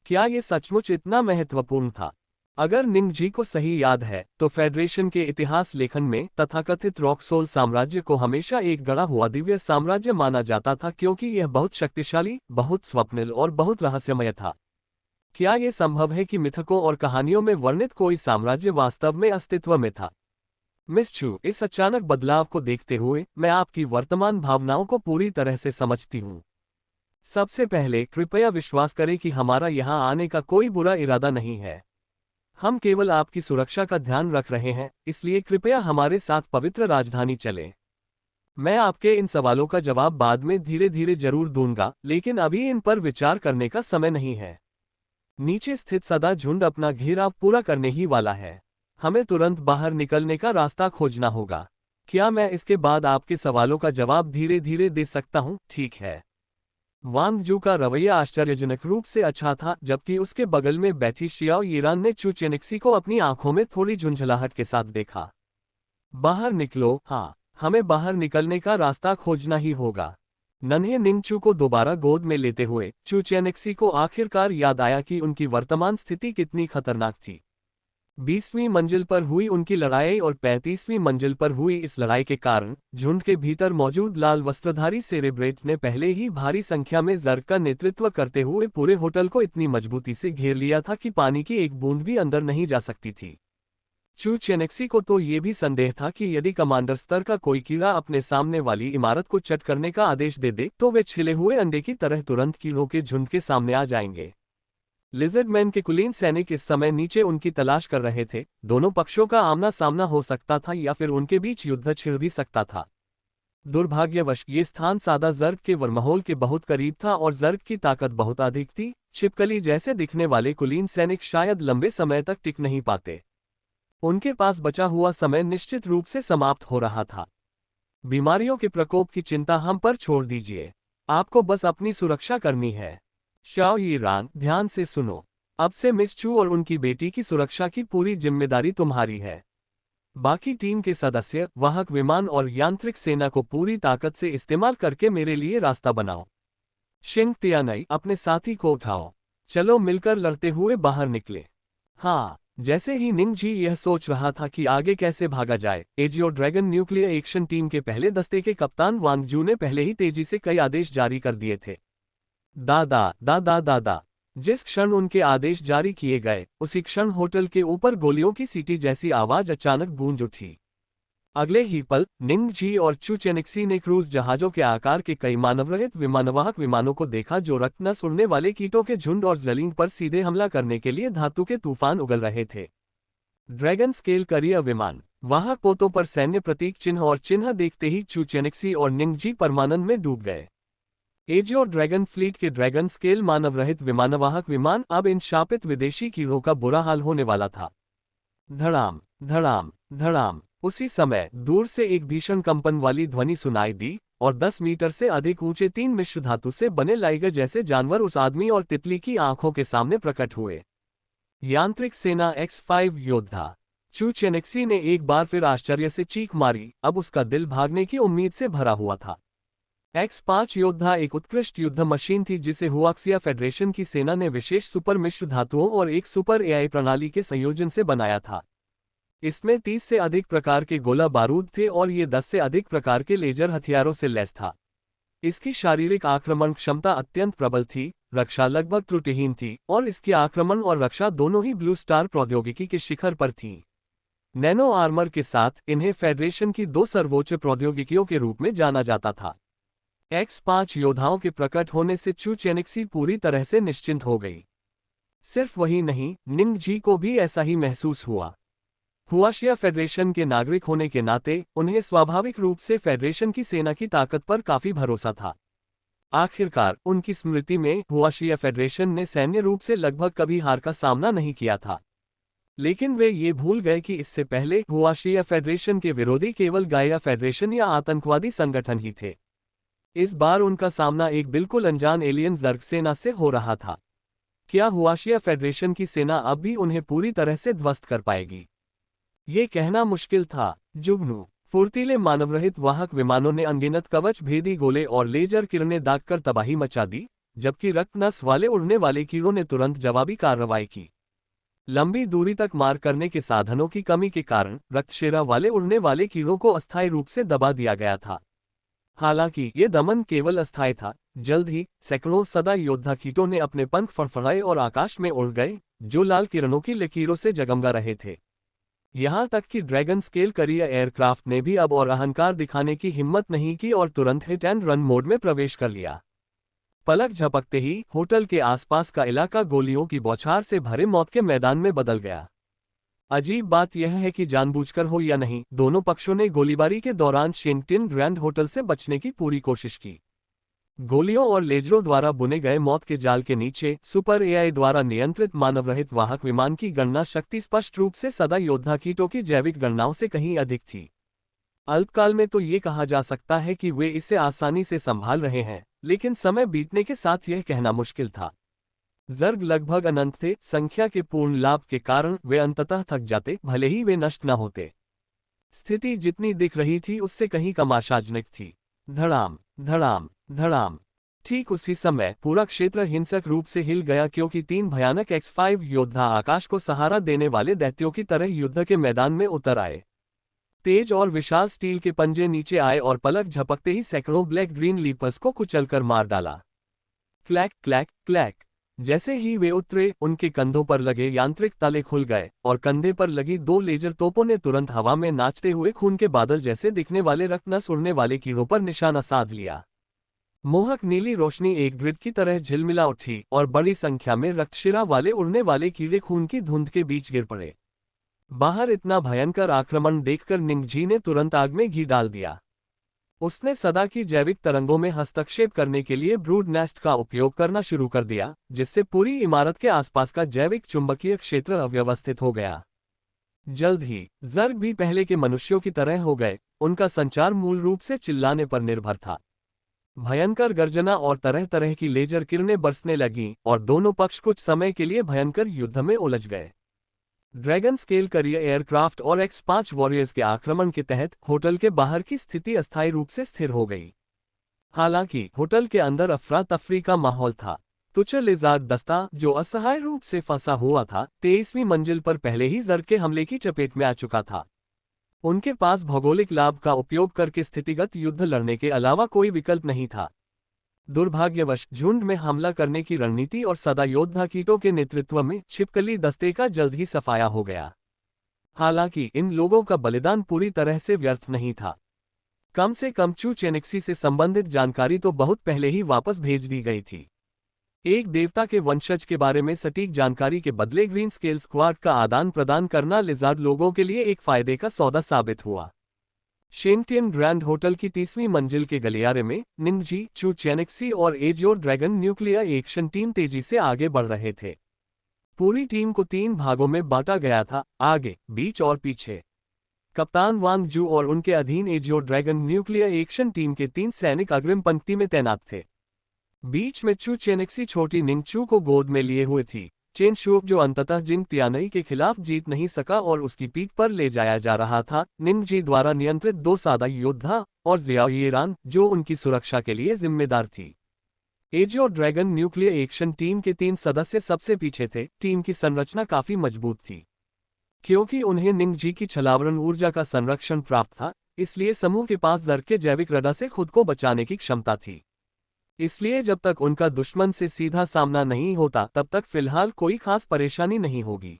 क्या ये सचमुच इतना महत्वपूर्ण था? अगर निंगजी को सही याद है तो फेडरेशन के इतिहास लेखन में तथाकथित रॉकसोल साम्राज्य को हमेशा एक गड़ा हुआ दिव्य साम्राज्य माना जाता था, क्योंकि यह बहुत शक्तिशाली, बहुत स्वप्निल और बहुत रहस्यमय था। क्या ये संभव है कि मिथकों और कहानियों में वर्णित कोई साम्राज्य वास्तव में अस्तित्व में था? मिस चू, इस अचानक बदलाव को देखते हुए मैं आपकी वर्तमान भावनाओं को पूरी तरह से समझती हूँ। सबसे पहले कृपया विश्वास करें कि हमारा यहाँ आने का कोई बुरा इरादा नहीं है। हम केवल आपकी सुरक्षा का ध्यान रख रहे हैं, इसलिए कृपया हमारे साथ पवित्र राजधानी चलें। मैं आपके इन सवालों का जवाब बाद में धीरे धीरे जरूर दूंगा, लेकिन अभी इन पर विचार करने का समय नहीं है। नीचे स्थित सदा झुंड अपना घेराव पूरा करने ही वाला है। हमें तुरंत बाहर निकलने का रास्ता खोजना होगा। क्या मैं इसके बाद आपके सवालों का जवाब धीरे धीरे दे सकता हूँ? ठीक है। वांग जू का रवैया आश्चर्यजनक रूप से अच्छा था, जबकि उसके बगल में बैठी शियाओ यीरान ने चू चेनेक्सी को अपनी आंखों में थोड़ी झुंझलाहट के साथ देखा। बाहर निकलो। हाँ, हमें बाहर निकलने का रास्ता खोजना ही होगा। नन्हे निंगचू को दोबारा गोद में लेते हुए चू चेनेक्सी को आखिरकार याद आया कि उनकी वर्तमान स्थिति कितनी खतरनाक थी। 20वीं मंजिल पर हुई उनकी लड़ाई और 35वीं मंजिल पर हुई इस लड़ाई के कारण झुंड के भीतर मौजूद लाल वस्त्रधारी सेरेब्रेट ने पहले ही भारी संख्या में जर्ग का नेतृत्व करते हुए पूरे होटल को इतनी मजबूती से घेर लिया था कि पानी की एक बूंद भी अंदर नहीं जा सकती थी। चू चेनेक्सी को तो ये भी संदेह था कि यदि कमांडर स्तर का कोई कीड़ा अपने सामने वाली इमारत को चट करने का आदेश दे दे तो वे छिले हुए अंडे की तरह तुरंत कीड़ों के झुंड के सामने आ जाएंगे। लिजर्डमैन के कुलीन सैनिक इस समय नीचे उनकी तलाश कर रहे थे। दोनों पक्षों का आमना सामना हो सकता था या फिर उनके बीच युद्ध छिड़ भी सकता था। दुर्भाग्यवश ये स्थान सादा जर्ग के वर्महोल के बहुत करीब था और जर्ग की ताकत बहुत अधिक थी। छिपकली जैसे दिखने वाले कुलीन सैनिक शायद लंबे समय तक टिक नहीं पाते। उनके पास बचा हुआ समय निश्चित रूप से समाप्त हो रहा था। बीमारियों के प्रकोप की चिंता हम पर छोड़ दीजिए। आपको बस अपनी सुरक्षा करनी है। शाओ यीरान, ध्यान से सुनो। अब से मिस चू और उनकी बेटी की सुरक्षा की पूरी जिम्मेदारी तुम्हारी है। बाकी टीम के सदस्य, वाहक विमान और यांत्रिक सेना को पूरी ताकत से इस्तेमाल करके मेरे लिए रास्ता बनाओ। शिंग तियानई, अपने साथी को उठाओ। चलो मिलकर लड़ते हुए बाहर निकले। हाँ। जैसे ही निंग जी यह सोच रहा था कि आगे कैसे भागा जाए, AJIO dragon nuclear action team के पहले दस्ते के कप्तान वांग जू ने पहले ही तेजी से कई आदेश जारी कर दिए थे। दादा दादा दादा। जिस क्षण उनके आदेश जारी किए गए, उसी क्षण होटल के ऊपर गोलियों की सीटी जैसी आवाज अचानक गूंज उठी। अगले ही पल निंग जी और चू चेनेक्सी ने क्रूज जहाजों के आकार के कई मानवरहित विमानवाहक विमानों को देखा जो रक्त न उड़ने वाले कीटों के झुंड और जलीन पर सीधे हमला करने के लिए धातु के तूफान उगल रहे थे। ड्रैगन स्केल करियर विमान वाहक पोतों पर सैन्य प्रतीक चिन्ह और चिन्ह देखते ही चू चेनेक्सी और निंग जी परमानंद में डूब गए। एजियो ड्रैगन फ्लीट के ड्रैगन स्केल मानवरहित विमानवाहक विमान अब इन शापित विदेशी कीड़ों का बुरा हाल होने वाला था। धड़ाम धड़ाम धड़ाम। उसी समय दूर से एक भीषण कंपन वाली ध्वनि सुनाई दी और 10 मीटर से अधिक ऊंचे 3 मिश्र धातु से बने लाइगर जैसे जानवर उस आदमी और तितली की आंखों के सामने प्रकट हुए। यांत्रिक सेना X5 योद्धा। चू चेनेक्सी ने एक बार फिर आश्चर्य से चीख मारी। अब उसका दिल भागने की उम्मीद से भरा हुआ था। X5 योद्धा एक उत्कृष्ट युद्ध मशीन थी जिसे हुआक्सिया फेडरेशन की सेना ने विशेष सुपर मिश्र धातुओं और एक सुपर AI प्रणाली के संयोजन से बनाया था। इसमें 30 से अधिक प्रकार के गोला बारूद थे और ये 10 से अधिक प्रकार के लेजर हथियारों से लैस था। इसकी शारीरिक आक्रमण क्षमता अत्यंत प्रबल थी, रक्षा लगभग त्रुटिहीन थी और इसकी आक्रमण और रक्षा दोनों ही ब्लू स्टार प्रौद्योगिकी के शिखर पर थीं। नैनो आर्मर के साथ इन्हें फेडरेशन की 2 सर्वोच्च प्रौद्योगिकियों के रूप में जाना जाता था। X5 योद्धाओं के प्रकट होने से चू चेनेक्सी पूरी तरह से निश्चिंत हो गई। सिर्फ वही नहीं, निंग जी को भी ऐसा ही महसूस हुआ। हुआशिया फेडरेशन के नागरिक होने के नाते उन्हें स्वाभाविक रूप से फेडरेशन की सेना की ताकत पर काफी भरोसा था। आखिरकार उनकी स्मृति में हुआशिया फेडरेशन ने सैन्य रूप से लगभग कभी हार का सामना नहीं किया था। लेकिन वे ये भूल गए कि इससे पहले हुआशिया फेडरेशन के विरोधी केवल गाया फेडरेशन या आतंकवादी संगठन ही थे। इस बार उनका सामना एक बिल्कुल अनजान एलियन जर्ग सेना से हो रहा था। क्या हुआशिया फेडरेशन की सेना अब भी उन्हें पूरी तरह से ध्वस्त कर पाएगी? ये कहना मुश्किल था। जुगनू फुर्तीले मानवरहित वाहक विमानों ने अनगिनत कवच भेदी गोले और लेजर किरणें दागकर तबाही मचा दी, जबकि रक्तनस वाले उड़ने वाले कीड़ों ने तुरंत जवाबी कार्रवाई की। लंबी दूरी तक मार करने के साधनों की कमी के कारण रक्तशेरा वाले उड़ने वाले कीड़ों को अस्थायी रूप से दबा दिया गया था। हालांकि ये दमन केवल अस्थायी था। जल्द ही सैकड़ों सदा योद्धा कीटों ने अपने पंख फड़फड़ाए और आकाश में उड़ गए, जो लाल किरणों की लकीरों से जगमगा रहे थे। यहां तक कि ड्रैगन स्केल करियर एयरक्राफ्ट ने भी अब और अहंकार दिखाने की हिम्मत नहीं की और तुरंत हिट एंड रन मोड में प्रवेश कर लिया। पलक झपकते ही होटल के आसपास का इलाका गोलियों की बौछार से भरे मौत के मैदान में बदल गया। अजीब बात यह है कि जानबूझकर हो या नहीं, दोनों पक्षों ने गोलीबारी के दौरान शेंगटिन ग्रैंड होटल से बचने की पूरी कोशिश की। गोलियों और लेजरों द्वारा बुने गए मौत के जाल के नीचे सुपर एआई द्वारा नियंत्रित मानवरहित वाहक विमान की गणना शक्ति स्पष्ट रूप से सदा योद्धा कीटों की जैविक गणनाओं से कहीं अधिक थी। अल्पकाल में तो ये कहा जा सकता है कि वे इसे आसानी से संभाल रहे हैं, लेकिन समय बीतने के साथ यह कहना मुश्किल था। जर्ग लगभग अनंत थे, संख्या के पूर्ण लाभ के कारण वे अंततः थक जाते, भले ही वे नष्ट न होते। स्थिति जितनी दिख रही थी उससे कहीं कम आशाजनक थी। धड़ाम धड़ाम धड़ाम। ठीक उसी समय पूरा क्षेत्र हिंसक रूप से हिल गया, क्योंकि 3 भयानक X5 योद्धा आकाश को सहारा देने वाले दैत्यों की तरह युद्ध के मैदान में उतर आए। तेज और विशाल स्टील के पंजे नीचे आए और पलक झपकते ही सैकड़ों ब्लैक ग्रीन लीपर्स को कुचलकर मार डाला। Clack clack clack. जैसे ही वे उतरे, उनके कंधों पर लगे यांत्रिक ताले खुल गए और कंधे पर लगी 2 लेजर तोपों ने तुरंत हवा में नाचते हुए खून के बादल जैसे दिखने वाले रक्तनस उड़ने वाले कीड़ों पर निशाना साध लिया। मोहक नीली रोशनी एक ग्रिड की तरह झिलमिला उठी और बड़ी संख्या में रक्तशिरा वाले उड़ने वाले कीड़े खून की धुंध के बीच गिर पड़े। बाहर इतना भयंकर आक्रमण देखकर निंगजी ने तुरंत आग में घी डाल दिया। उसने सदा की जैविक तरंगों में हस्तक्षेप करने के लिए ब्रूड नेस्ट का उपयोग करना शुरू कर दिया, जिससे पूरी इमारत के आसपास का जैविक चुंबकीय क्षेत्र अव्यवस्थित हो गया। जल्द ही जर्ग भी पहले के मनुष्यों की तरह हो गए। उनका संचार मूल रूप से चिल्लाने पर निर्भर था। भयंकर गर्जना और तरह तरह की लेजर किरणें बरसने लगीं और दोनों पक्ष कुछ समय के लिए भयंकर युद्ध में उलझ गए। ड्रैगन स्केल करियर एयरक्राफ्ट और X5 वॉरियर्स के आक्रमण के तहत होटल के बाहर की स्थिति अस्थायी रूप से स्थिर हो गई। हालांकि होटल के अंदर अफरा तफरी का माहौल था। तुच्छ लिजार्ड दस्ता, जो असहाय रूप से फंसा हुआ था, 23वीं मंजिल पर पहले ही जर्ग के हमले की चपेट में आ चुका था। उनके पास भौगोलिक लाभ का उपयोग करके स्थितिगत युद्ध लड़ने के अलावा कोई विकल्प नहीं था। दुर्भाग्यवश झुंड में हमला करने की रणनीति और सदा योद्धा कीटों के नेतृत्व में छिपकली दस्ते का जल्द ही सफाया हो गया। हालांकि इन लोगों का बलिदान पूरी तरह से व्यर्थ नहीं था। कम से कम चू चेनेक्सी से संबंधित जानकारी तो बहुत पहले ही वापस भेज दी गई थी। एक देवता के वंशज के बारे में सटीक जानकारी के बदले ग्रीन स्केल स्क्वाड का आदान प्रदान करना लिजार्ड लोगों के लिए एक फायदे का सौदा साबित हुआ। शेंगटिन ग्रैंड होटल की 30वीं मंजिल के गलियारे में निंगजी, चू चेनेक्सी और एजियोर ड्रैगन न्यूक्लियर एक्शन टीम तेजी से आगे बढ़ रहे थे। पूरी टीम को 3 भागों में बांटा गया था, आगे, बीच और पीछे। कप्तान वांग जू और उनके अधीन एजियोर ड्रैगन न्यूक्लियर एक्शन टीम के 3 सैनिक अग्रिम पंक्ति में तैनात थे। बीच में चू चेनेक्सी छोटी निंगचू को गोद में लिए हुए थी। चेन शुक, जो अंततः जिंग तियानई के खिलाफ जीत नहीं सका और उसकी पीठ पर ले जाया जा रहा था, निंगजी द्वारा नियंत्रित 2 सादा योद्धा, और जियाओ येरान, जो उनकी सुरक्षा के लिए जिम्मेदार थी। एजियोर ड्रैगन न्यूक्लियर एक्शन टीम के 3 सदस्य सबसे पीछे थे। टीम की संरचना काफी मजबूत थी। क्योंकि उन्हें निंगजी की छलावरण ऊर्जा का संरक्षण प्राप्त था, इसलिए समूह के पास जर्ग के जैविक रडा से खुद को बचाने की क्षमता थी। इसलिए जब तक उनका दुश्मन से सीधा सामना नहीं होता, तब तक फिलहाल कोई खास परेशानी नहीं होगी।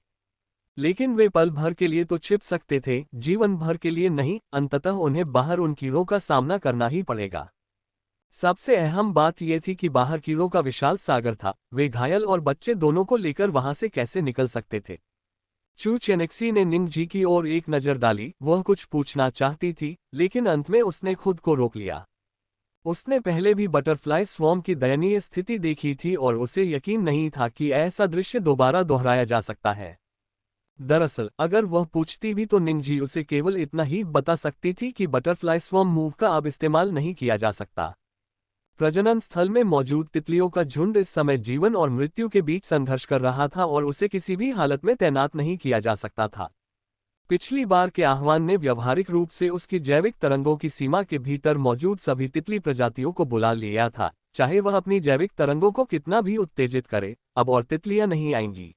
लेकिन वे पल भर के लिए तो छिप सकते थे, जीवन भर के लिए नहीं। अंततः उन्हें बाहर उन कीड़ों का सामना करना ही पड़ेगा। सबसे अहम बात यह थी कि बाहर कीड़ों का विशाल सागर था। वे घायल और बच्चे दोनों को लेकर वहां से कैसे निकल सकते थे। चू चेनेक्सी ने निंगजी की ओर एक नजर डाली। वह कुछ पूछना चाहती थी, लेकिन अंत में उसने खुद को रोक लिया। उसने पहले भी बटरफ्लाई स्वॉर्म की दयनीय स्थिति देखी थी और उसे यकीन नहीं था कि ऐसा दृश्य दोबारा दोहराया जा सकता है। दरअसल अगर वह पूछती भी तो निंगजी उसे केवल इतना ही बता सकती थी कि बटरफ्लाई स्वॉर्म मूव का अब इस्तेमाल नहीं किया जा सकता। प्रजनन स्थल में मौजूद तितलियों का झुंड इस समय जीवन और मृत्यु के बीच संघर्ष कर रहा था और उसे किसी भी हालत में तैनात नहीं किया जा सकता था। पिछली बार के आह्वान ने व्यवहारिक रूप से उसकी जैविक तरंगों की सीमा के भीतर मौजूद सभी तितली प्रजातियों को बुला लिया था, चाहे वह अपनी जैविक तरंगों को कितना भी उत्तेजित करे। अब और तितलियां नहीं आएंगी।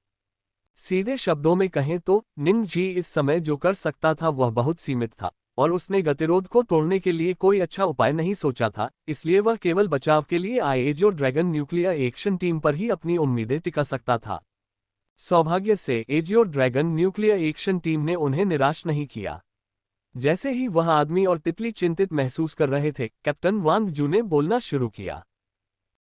सीधे शब्दों में कहें तो निंगजी इस समय जो कर सकता था वह बहुत सीमित था। और उसने गतिरोध को तोड़ने के लिए कोई अच्छा उपाय नहीं सोचा था, इसलिए वह केवल बचाव के लिए आए AJIO dragon nuclear action team पर ही अपनी उम्मीदें टिका सकता था। सौभाग्य से AJIO dragon nuclear action team ने उन्हें निराश नहीं किया। जैसे ही वह आदमी और तितली चिंतित महसूस कर रहे थे, कैप्टन वांग जू ने बोलना शुरू किया।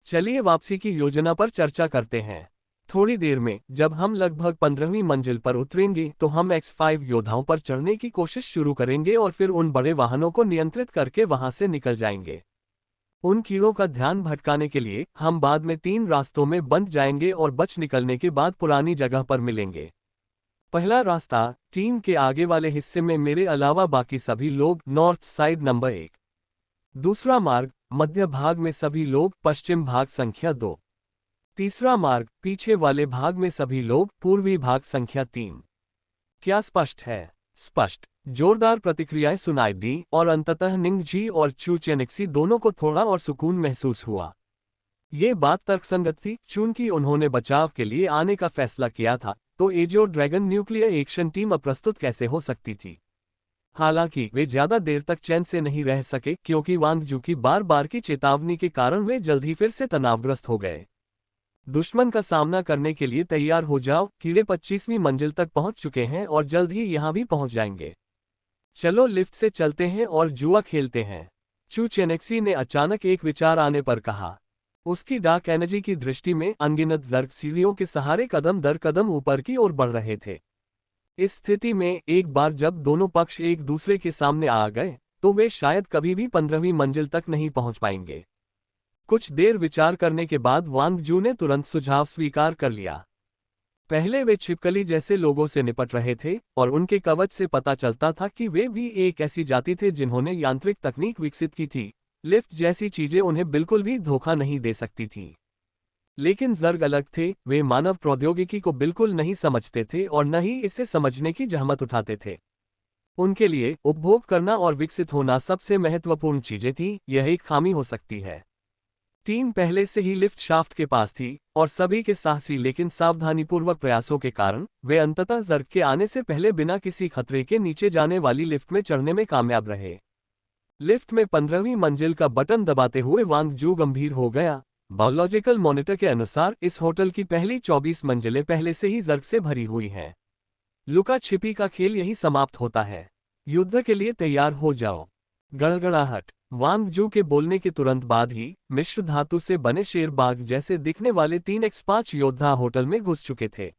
चलिए वापसी की योजना पर चर्चा करते हैं। थोड़ी देर में जब हम लगभग 15वीं मंजिल पर उतरेंगे तो हम X5 योद्धाओं पर चढ़ने की कोशिश शुरू करेंगे और फिर उन बड़े वाहनों को नियंत्रित करके वहां से निकल जाएंगे। उन कीड़ों का ध्यान भटकाने के लिए हम बाद में 3 रास्तों में बंद जाएंगे और बच निकलने के बाद पुरानी जगह पर मिलेंगे। पहला रास्ता, टीम के आगे वाले हिस्से में मेरे अलावा बाकी सभी लोग नॉर्थ साइड नंबर 1। दूसरा मार्ग, मध्य भाग में सभी लोग पश्चिम भाग संख्या 2। तीसरा मार्ग, पीछे वाले भाग में सभी लोग पूर्वी भाग संख्या 3। क्या स्पष्ट है? स्पष्ट। जोरदार प्रतिक्रियाएं सुनाई दी और अंततः निंगजी और चू चेनिक्सी दोनों को थोड़ा और सुकून महसूस हुआ। ये बात तर्कसंगत थी, चूंकि उन्होंने बचाव के लिए आने का फैसला किया था, तो एजियो ड्रैगन न्यूक्लियर एक्शन टीम अप्रस्तुत कैसे हो सकती थी। हालांकि वे ज्यादा देर तक चैन से नहीं रह सके, क्योंकि वांग जू की बार बार की चेतावनी के कारण वे जल्द ही फिर से तनावग्रस्त हो गए। दुश्मन का सामना करने के लिए तैयार हो जाओ, कीड़े 25वीं मंजिल तक पहुंच चुके हैं और जल्द ही यहां भी पहुंच जाएंगे। चलो लिफ्ट से चलते हैं और जुआ खेलते हैं, चू चेनेक्सी ने अचानक एक विचार आने पर कहा। उसकी डार्क एनर्जी की दृष्टि में अनगिनत जर्ग सीढ़ियों के सहारे कदम दर कदम ऊपर की ओर बढ़ रहे थे। इस स्थिति में एक बार जब दोनों पक्ष एक दूसरे के सामने आ गए तो वे शायद कभी भी 15वीं मंजिल तक नहीं पहुंच पाएंगे। कुछ देर विचार करने के बाद वांग जू ने तुरंत सुझाव स्वीकार कर लिया। पहले वे छिपकली जैसे लोगों से निपट रहे थे और उनके कवच से पता चलता था कि वे भी एक ऐसी जाति थे जिन्होंने यांत्रिक तकनीक विकसित की थी। लिफ्ट जैसी चीजें उन्हें बिल्कुल भी धोखा नहीं दे सकती थी। लेकिन जर्ग अलग थे, वे मानव प्रौद्योगिकी को बिल्कुल नहीं समझते थे और न ही इसे समझने की जहमत उठाते थे। उनके लिए उपभोग करना और विकसित होना सबसे महत्वपूर्ण चीजें थी। यह एक खामी हो सकती है। टीम पहले से ही लिफ्ट शाफ्ट के पास थी और सभी के साहसी लेकिन सावधानीपूर्वक प्रयासों के कारण वे अंततः जर्ग के आने से पहले बिना किसी खतरे के नीचे जाने वाली लिफ्ट में चढ़ने में कामयाब रहे। लिफ्ट में 15वीं मंजिल का बटन दबाते हुए वांग जू गंभीर हो गया। बायोलॉजिकल मॉनिटर के अनुसार इस होटल की पहली 24 मंजिलें पहले से ही जर्ग से भरी हुई हैं। लुका छिपी का खेल यही समाप्त होता है। युद्ध के लिए तैयार हो जाओ। गड़गड़ाहट। वांग जू के बोलने के तुरंत बाद ही मिश्र धातु से बने शेरबाग जैसे दिखने वाले 3x5 योद्धा होटल में घुस चुके थे।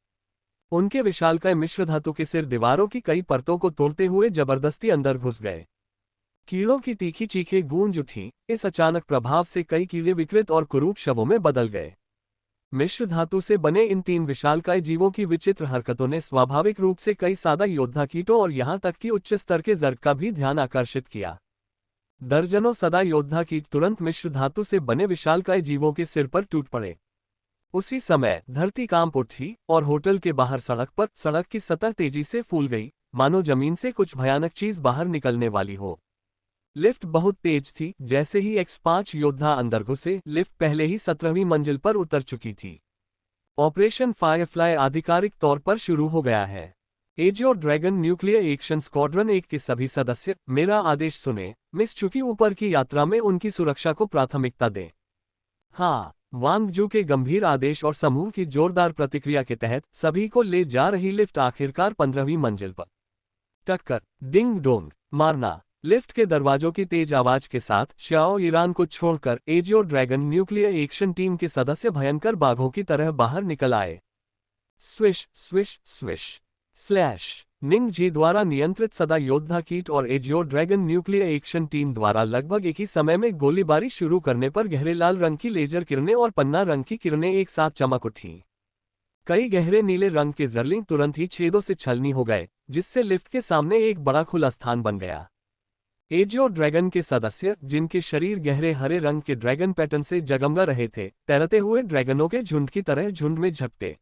उनके विशालकाय मिश्र धातु के सिर दीवारों की कई परतों को तोड़ते हुए जबरदस्ती अंदर घुस गए। कीड़ों की तीखी चीखें गूंज उठी। इस अचानक प्रभाव से कई कीड़े विकृत और कुरूप शवों में बदल गए। मिश्र धातु से बने इन 3 विशालकाय जीवों की विचित्र हरकतों ने स्वाभाविक रूप से कई सादा योद्धा कीटों और यहां तक कि उच्च स्तर के जर्ग का भी ध्यान आकर्षित किया। दर्जनों सदा योद्धा कीट तुरंत मिश्र धातु से बने विशालकाय जीवों के सिर पर टूट पड़े। उसी समय धरती कांप उठी और होटल के बाहर सड़क की सतह तेजी से फूल गई, मानो जमीन से कुछ भयानक चीज बाहर निकलने वाली हो। लिफ्ट बहुत तेज थी। जैसे ही X5 योद्धा अंदर घुसे, लिफ्ट पहले ही 17वीं मंजिल पर उतर चुकी थी। ऑपरेशन फायरफ्लाई आधिकारिक तौर पर शुरू हो गया है। AJIO dragon nuclear action squadron 1 के सभी सदस्य मेरा आदेश सुने। मिस चुकी ऊपर की यात्रा में उनकी सुरक्षा को प्राथमिकता दें। हाँ, वांग जू के गंभीर आदेश और समूह की जोरदार प्रतिक्रिया के तहत सभी को ले जा रही लिफ्ट आखिरकार 15वीं मंजिल पर। टक्कर, डिंग डोंग, मारना। लिफ्ट के दरवाजों की तेज आवाज के साथ श्याओ ईरान को छोड़कर एजियो ड्रैगन न्यूक्लियर एक्शन टीम के सदस्य भयंकर बाघों की तरह बाहर निकल आए। Swish swish swish slash. निंग जी द्वारा नियंत्रित सदा योद्धा कीट और एजियो ड्रैगन न्यूक्लियर एक्शन टीम द्वारा लगभग एक ही समय में गोलीबारी शुरू करने पर गहरे लाल रंग की लेजर किरणें और पन्ना रंग की किरणें एक साथ चमक उठीं। कई गहरे नीले रंग के जर्लिंग तुरंत ही छेदों से छलनी हो गए, जिससे लिफ्ट के सामने एक बड़ा खुला स्थान बन गया। एजियो ड्रैगन के सदस्य, जिनके शरीर गहरे हरे रंग के ड्रैगन पैटर्न से जगमगा रहे थे, तैरते हुए ड्रैगनों के झुंड की तरह झुंड में झपटे।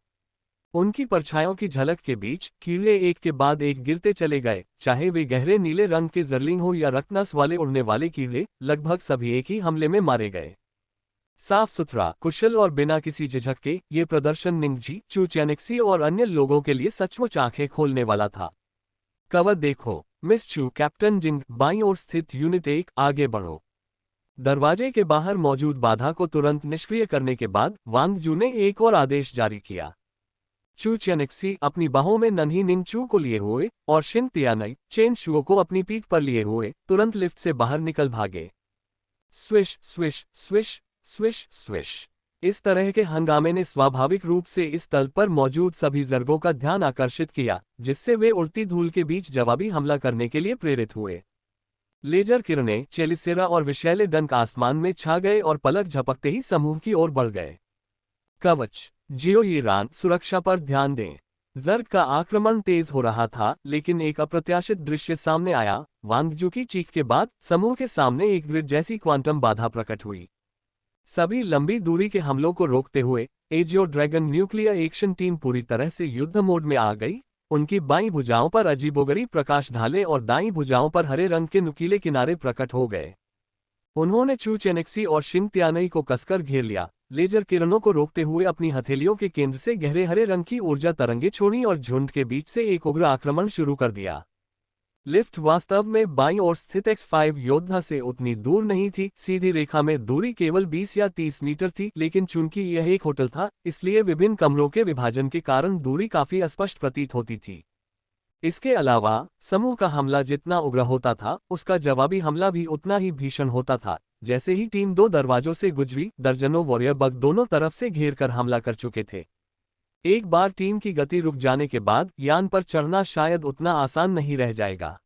उनकी परछाइयों की झलक के बीच कीड़े एक के बाद एक गिरते चले गए, चाहे वे गहरे नीले रंग के जर्लिंग हो या रक्तनस वाले उड़ने वाले कीड़े, लगभग सभी एक ही हमले में मारे गए। साफ सुथरा, कुशल और बिना किसी झिझक के ये प्रदर्शन निंगजी, चू चेनेक्सी और अन्य लोगों के लिए सचमुच आंखें खोलने वाला था। कवर देखो। मिस चू, कैप्टन जिंग, बाईं ओर स्थित यूनिट 1, आगे बढ़ो। दरवाजे के बाहर मौजूद बाधा को तुरंत निष्क्रिय करने के बाद वांग जू ने एक और आदेश जारी किया। चू चेनेक्सी अपनी बाहों में नन्ही निंग चू को लिए हुए और शिन तियानई चेन शुओ को अपनी पीठ पर लिए हुए तुरंत लिफ्ट से बाहर निकल भागे। Swish swish swish swish swish. इस तरह के हंगामे ने स्वाभाविक रूप से इस तल पर मौजूद सभी जर्गों का ध्यान आकर्षित किया, जिससे वे उड़ती धूल के बीच जवाबी हमला करने के लिए प्रेरित हुए। लेजर किरणें, चेलिसेरा और विशैले डंक आसमान में छा गए और पलक झपकते ही समूह की ओर बढ़ गए। कवच, जियो ईरान, सुरक्षा पर ध्यान दें। जर्ग का आक्रमण तेज हो रहा था, लेकिन एक अप्रत्याशित दृश्य सामने आया। वांग जू की चीख के बाद समूह के सामने एक ग्रिड जैसी क्वांटम बाधा प्रकट हुई। सभी लंबी दूरी के हमलों को रोकते हुए AJIO dragon nuclear action team पूरी तरह से युद्ध मोड में आ गई। उनकी बाईं भुजाओं पर अजीबोगरीब प्रकाश ढाले और दाईं भुजाओं पर हरे रंग के नुकीले किनारे प्रकट हो गए। उन्होंने चू चेनेक्सी और शिन तियानई को कसकर घेर लिया, लेजर किरणों को रोकते हुए अपनी हथेलियों के केंद्र से गहरे हरे रंग की ऊर्जा तरंगे छोड़ी और झुंड के बीच से एक उग्र आक्रमण शुरू कर दिया। लिफ्ट वास्तव में बाईं ओर स्थित X5 योद्धा से उतनी दूर नहीं थी, सीधी रेखा में दूरी केवल 20 या 30 मीटर थी, लेकिन चूंकि यह एक होटल था, इसलिए विभिन्न कमरों के विभाजन के कारण दूरी काफी अस्पष्ट प्रतीत होती थी। इसके अलावा समूह का हमला जितना उग्र होता था, उसका जवाबी हमला भी उतना ही भीषण होता था। जैसे ही टीम 2 दरवाजों से गुजरी, दर्जनों वॉरियर बग दोनों तरफ से घेर कर हमला कर चुके थे। एक बार टीम की गति रुक जाने के बाद यान पर चढ़ना शायद उतना आसान नहीं रह जाएगा।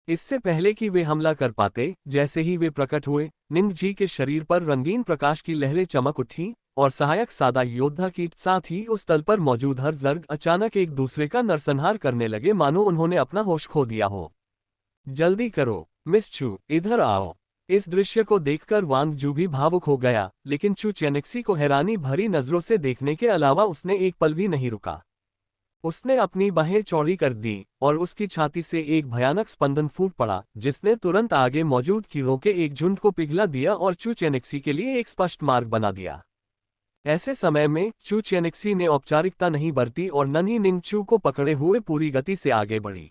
इससे पहले कि वे हमला कर पाते, जैसे ही वे प्रकट हुए, निंग जी के शरीर पर रंगीन प्रकाश की लहरें चमक उठीं और सहायक सादा योद्धा की साथ ही उस तल पर मौजूद हर जर्ग अचानक एक दूसरे का नरसंहार करने लगे, मानो उन्होंने अपना होश खो दिया हो। जल्दी करो, मिस चू, इधर आओ। इस दृश्य को देखकर वांग जू भी भावुक हो गया, लेकिन चू चेनेक्सी को हैरानी भरी नजरों से देखने के अलावा उसने एक पल भी नहीं रुका। उसने अपनी बाहें चौड़ी कर दी और उसकी छाती से एक भयानक स्पंदन फूट पड़ा, जिसने तुरंत आगे मौजूद कीड़ों के एक झुंड को पिघला दिया और चू चेनेक्सी के लिए एक स्पष्ट मार्ग बना दिया। ऐसे समय में चू चेनेक्सी ने औपचारिकता नहीं बरती और नन्ही निंग चू को पकड़े हुए पूरी गति से आगे बढ़ी।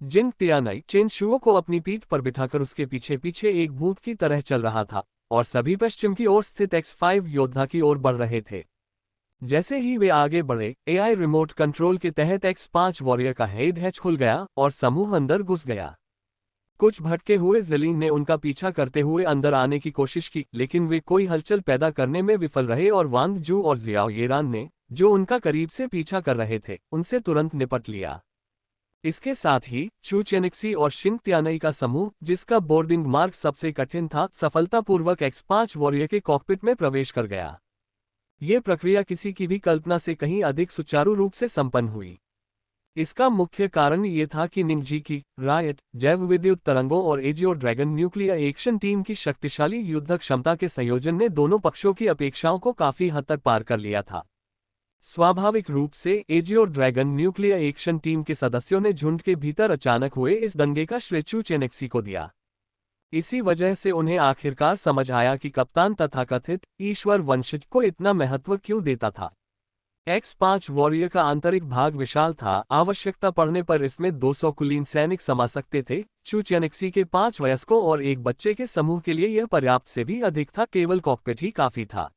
जिंग तियानई चेन शुओ को अपनी पीठ पर बिठाकर उसके पीछे पीछे एक भूत की तरह चल रहा था और सभी पश्चिम की ओर स्थित X5 योद्धा की ओर बढ़ रहे थे। जैसे ही वे आगे बढ़े, AI रिमोट कंट्रोल के तहत X5 वॉरियर का हेड हैच खुल गया और समूह अंदर घुस गया। कुछ भटके हुए ज़लीन ने उनका पीछा करते हुए अंदर आने की कोशिश की, लेकिन वे कोई हलचल पैदा करने में विफल रहे और वांग जू और जियाओ येरान ने, जो उनका करीब से पीछा कर रहे थे, उनसे तुरंत निपट लिया। इसके साथ ही चू चेनेक्सी और शिन तियानई का समूह, जिसका बोर्डिंग मार्ग सबसे कठिन था, सफलतापूर्वक X5 वॉरियर के कॉकपिट में प्रवेश कर गया। ये प्रक्रिया किसी की भी कल्पना से कहीं अधिक सुचारू रूप से संपन्न हुई। इसका मुख्य कारण ये था कि निंग जी की रायट, जैव विद्युत तरंगों और एजियो ड्रैगन न्यूक्लियर एक्शन टीम की शक्तिशाली युद्ध क्षमता के संयोजन ने दोनों पक्षों की अपेक्षाओं को काफी हद तक पार कर लिया था। स्वाभाविक रूप से AJIO dragon nuclear action team के सदस्यों ने झुंड के भीतर अचानक हुए इस दंगे का श्रेय चू चेनेक्सी को दिया। इसी वजह से उन्हें आखिरकार समझ आया कि कप्तान तथाकथित ईश्वर वंशज को इतना महत्व क्यों देता था। X5 वॉरियर का आंतरिक भाग विशाल था, आवश्यकता पड़ने पर इसमें 200 कुलीन सैनिक समा सकते थे। चू चेनेक्सी के 5 वयस्कों और एक बच्चे के समूह के लिए यह पर्याप्त से भी अधिक था, केवल कॉकपिट ही काफी था।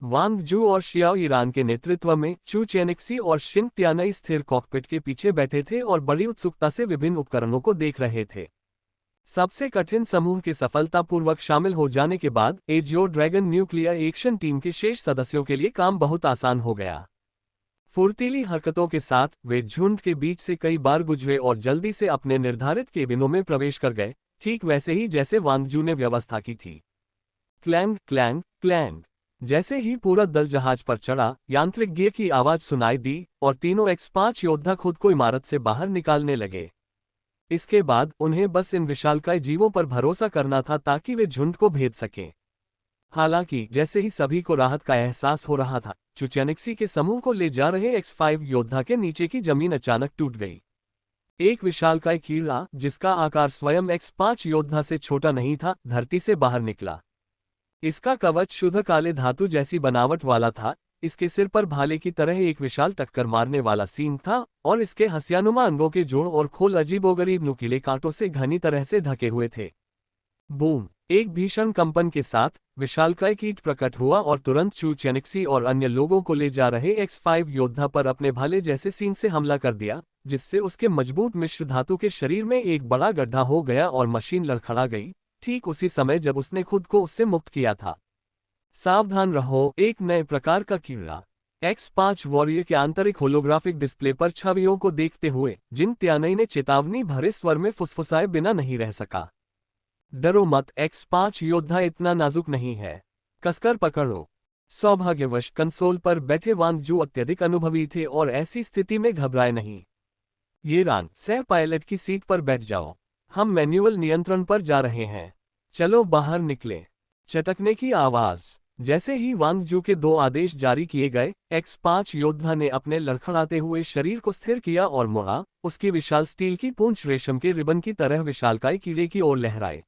वांग जू और शियाओ ईरान के नेतृत्व में चू चेनेक्सी और शिन तियानई स्थिर कॉकपिट के पीछे बैठे थे और बड़ी उत्सुकता से विभिन्न उपकरणों को देख रहे थे। सबसे कठिन समूह के सफलतापूर्वक शामिल हो जाने के बाद AJIO dragon nuclear action team के शेष सदस्यों के लिए काम बहुत आसान हो गया। फुर्तीली हरकतों के साथ वे झुंड के बीच से कई बार गुजरे और जल्दी से अपने निर्धारित केबिनों में प्रवेश कर गए, ठीक वैसे ही जैसे वांग जू ने व्यवस्था की थी। Clang clang clang. जैसे ही पूरा दल जहाज पर चढ़ा, यांत्रिक गियर की आवाज सुनाई दी और तीनों X5 योद्धा खुद को इमारत से बाहर निकालने लगे। इसके बाद उन्हें बस इन विशालकाय जीवों पर भरोसा करना था ताकि वे झुंड को भेद सकें। हालांकि जैसे ही सभी को राहत का एहसास हो रहा था, चू चेनेक्सी के समूह को ले जा रहे X5 योद्धा के नीचे की जमीन अचानक टूट गई। एक विशालकाय कीड़ा, जिसका आकार स्वयं X5 योद्धा से छोटा नहीं था, धरती से बाहर निकला। इसका कवच शुद्ध काले धातु जैसी बनावट वाला था, इसके सिर पर भाले की तरह एक विशाल टक्कर मारने वाला सींग था और इसके हंसियानुमा अंगों के जोड़ और खोल अजीबोगरीब नुकीले कांटों से घनी तरह से ढके हुए थे। बूम! एक भीषण कंपन के साथ विशालकाय कीट प्रकट हुआ और तुरंत चू चेनिक्सी और अन्य लोगों को ले जा रहे X5 योद्धा पर अपने भाले जैसे सींग से हमला कर दिया, जिससे उसके मजबूत मिश्र धातु के शरीर में एक बड़ा गड्ढा हो गया और मशीन लड़खड़ा गई, ठीक उसी समय जब उसने खुद को उससे मुक्त किया था। सावधान रहो, एक नए प्रकार का कीड़ा। X5 वॉरियर के आंतरिक होलोग्राफिक डिस्प्ले पर छवियों को देखते हुए जिन त्यानई ने चेतावनी भरे स्वर में फुसफुसाए बिना नहीं रह सका। डरो मत, X5 योद्धा इतना नाजुक नहीं है, कसकर पकड़ो। सौभाग्यवश कंसोल पर बैठे वांग जू अत्यधिक अनुभवी थे और ऐसी स्थिति में घबराए नहीं। ये रान, सह पायलट की सीट पर बैठ जाओ, हम मैन्युअल नियंत्रण पर जा रहे हैं, चलो बाहर निकले। चटकने की आवाज। जैसे ही वांग जू के 2 आदेश जारी किए गए, X5 योद्धा ने अपने लड़खड़ाते हुए शरीर को स्थिर किया और मुड़ा, उसकी विशाल स्टील की पूंछ रेशम के रिबन की तरह विशालकाय कीड़े की ओर लहराए।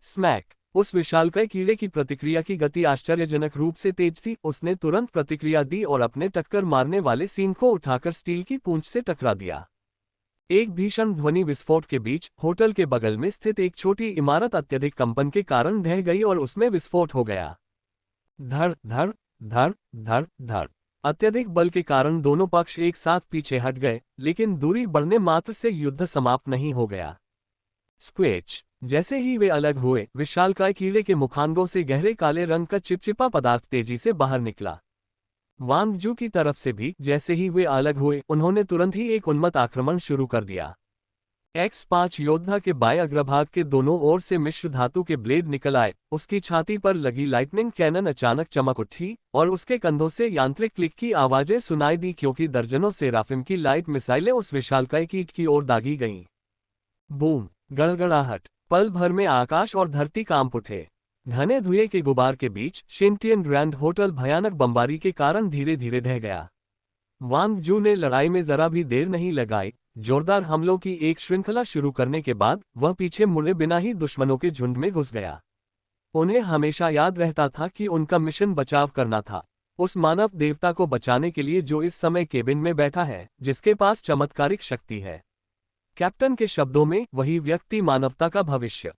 स्मैक! उस विशालकाय कीड़े की प्रतिक्रिया की गति आश्चर्यजनक रूप से तेज थी। उसने तुरंत प्रतिक्रिया दी और अपने टक्कर मारने वाले सींग को उठाकर स्टील की पूंछ से टकरा दिया। एक भीषण ध्वनि विस्फोट के बीच होटल के बगल में स्थित एक छोटी इमारत अत्यधिक कंपन के कारण ढह गई और उसमें विस्फोट हो गया। धड़ धड़ धड़ धड़ धड़। अत्यधिक बल के कारण दोनों पक्ष एक साथ पीछे हट गए, लेकिन दूरी बढ़ने मात्र से युद्ध समाप्त नहीं हो गया। स्क्वेच! जैसे ही वे अलग हुए, विशालकाय कीड़े के मुखांगों से गहरे काले रंग का चिपचिपा पदार्थ तेजी से बाहर निकला। वांग जू की तरफ से भी जैसे ही वे अलग हुए, उन्होंने तुरंत ही एक उन्मत्त आक्रमण शुरू कर दिया। X5 योद्धा के बाएं अग्रभाग के दोनों ओर से मिश्र धातु के ब्लेड निकल आए, उसकी छाती पर लगी लाइटनिंग कैनन अचानक चमक उठी और उसके कंधों से यांत्रिक क्लिक की आवाजें सुनाई दी, क्योंकि दर्जनों सेराफिम की लाइट मिसाइलें उस विशालकाय कीट की ओर दागी गईं। बूम! गड़गड़ाहट। पल भर में आकाश और धरती कांप उठे। घने धुएं के गुबार के बीच शेंटियन ग्रैंड होटल भयानक बमबारी के कारण धीरे धीरे ढह गया। वांग जू ने लड़ाई में जरा भी देर नहीं लगाई। जोरदार हमलों की एक श्रृंखला शुरू करने के बाद वह पीछे मुड़े बिना ही दुश्मनों के झुंड में घुस गया। उन्हें हमेशा याद रहता था कि उनका मिशन बचाव करना था, उस मानव देवता को बचाने के लिए जो इस समय केबिन में बैठा है, जिसके पास चमत्कारिक शक्ति है। कैप्टन के शब्दों में, वही व्यक्ति मानवता का भविष्य।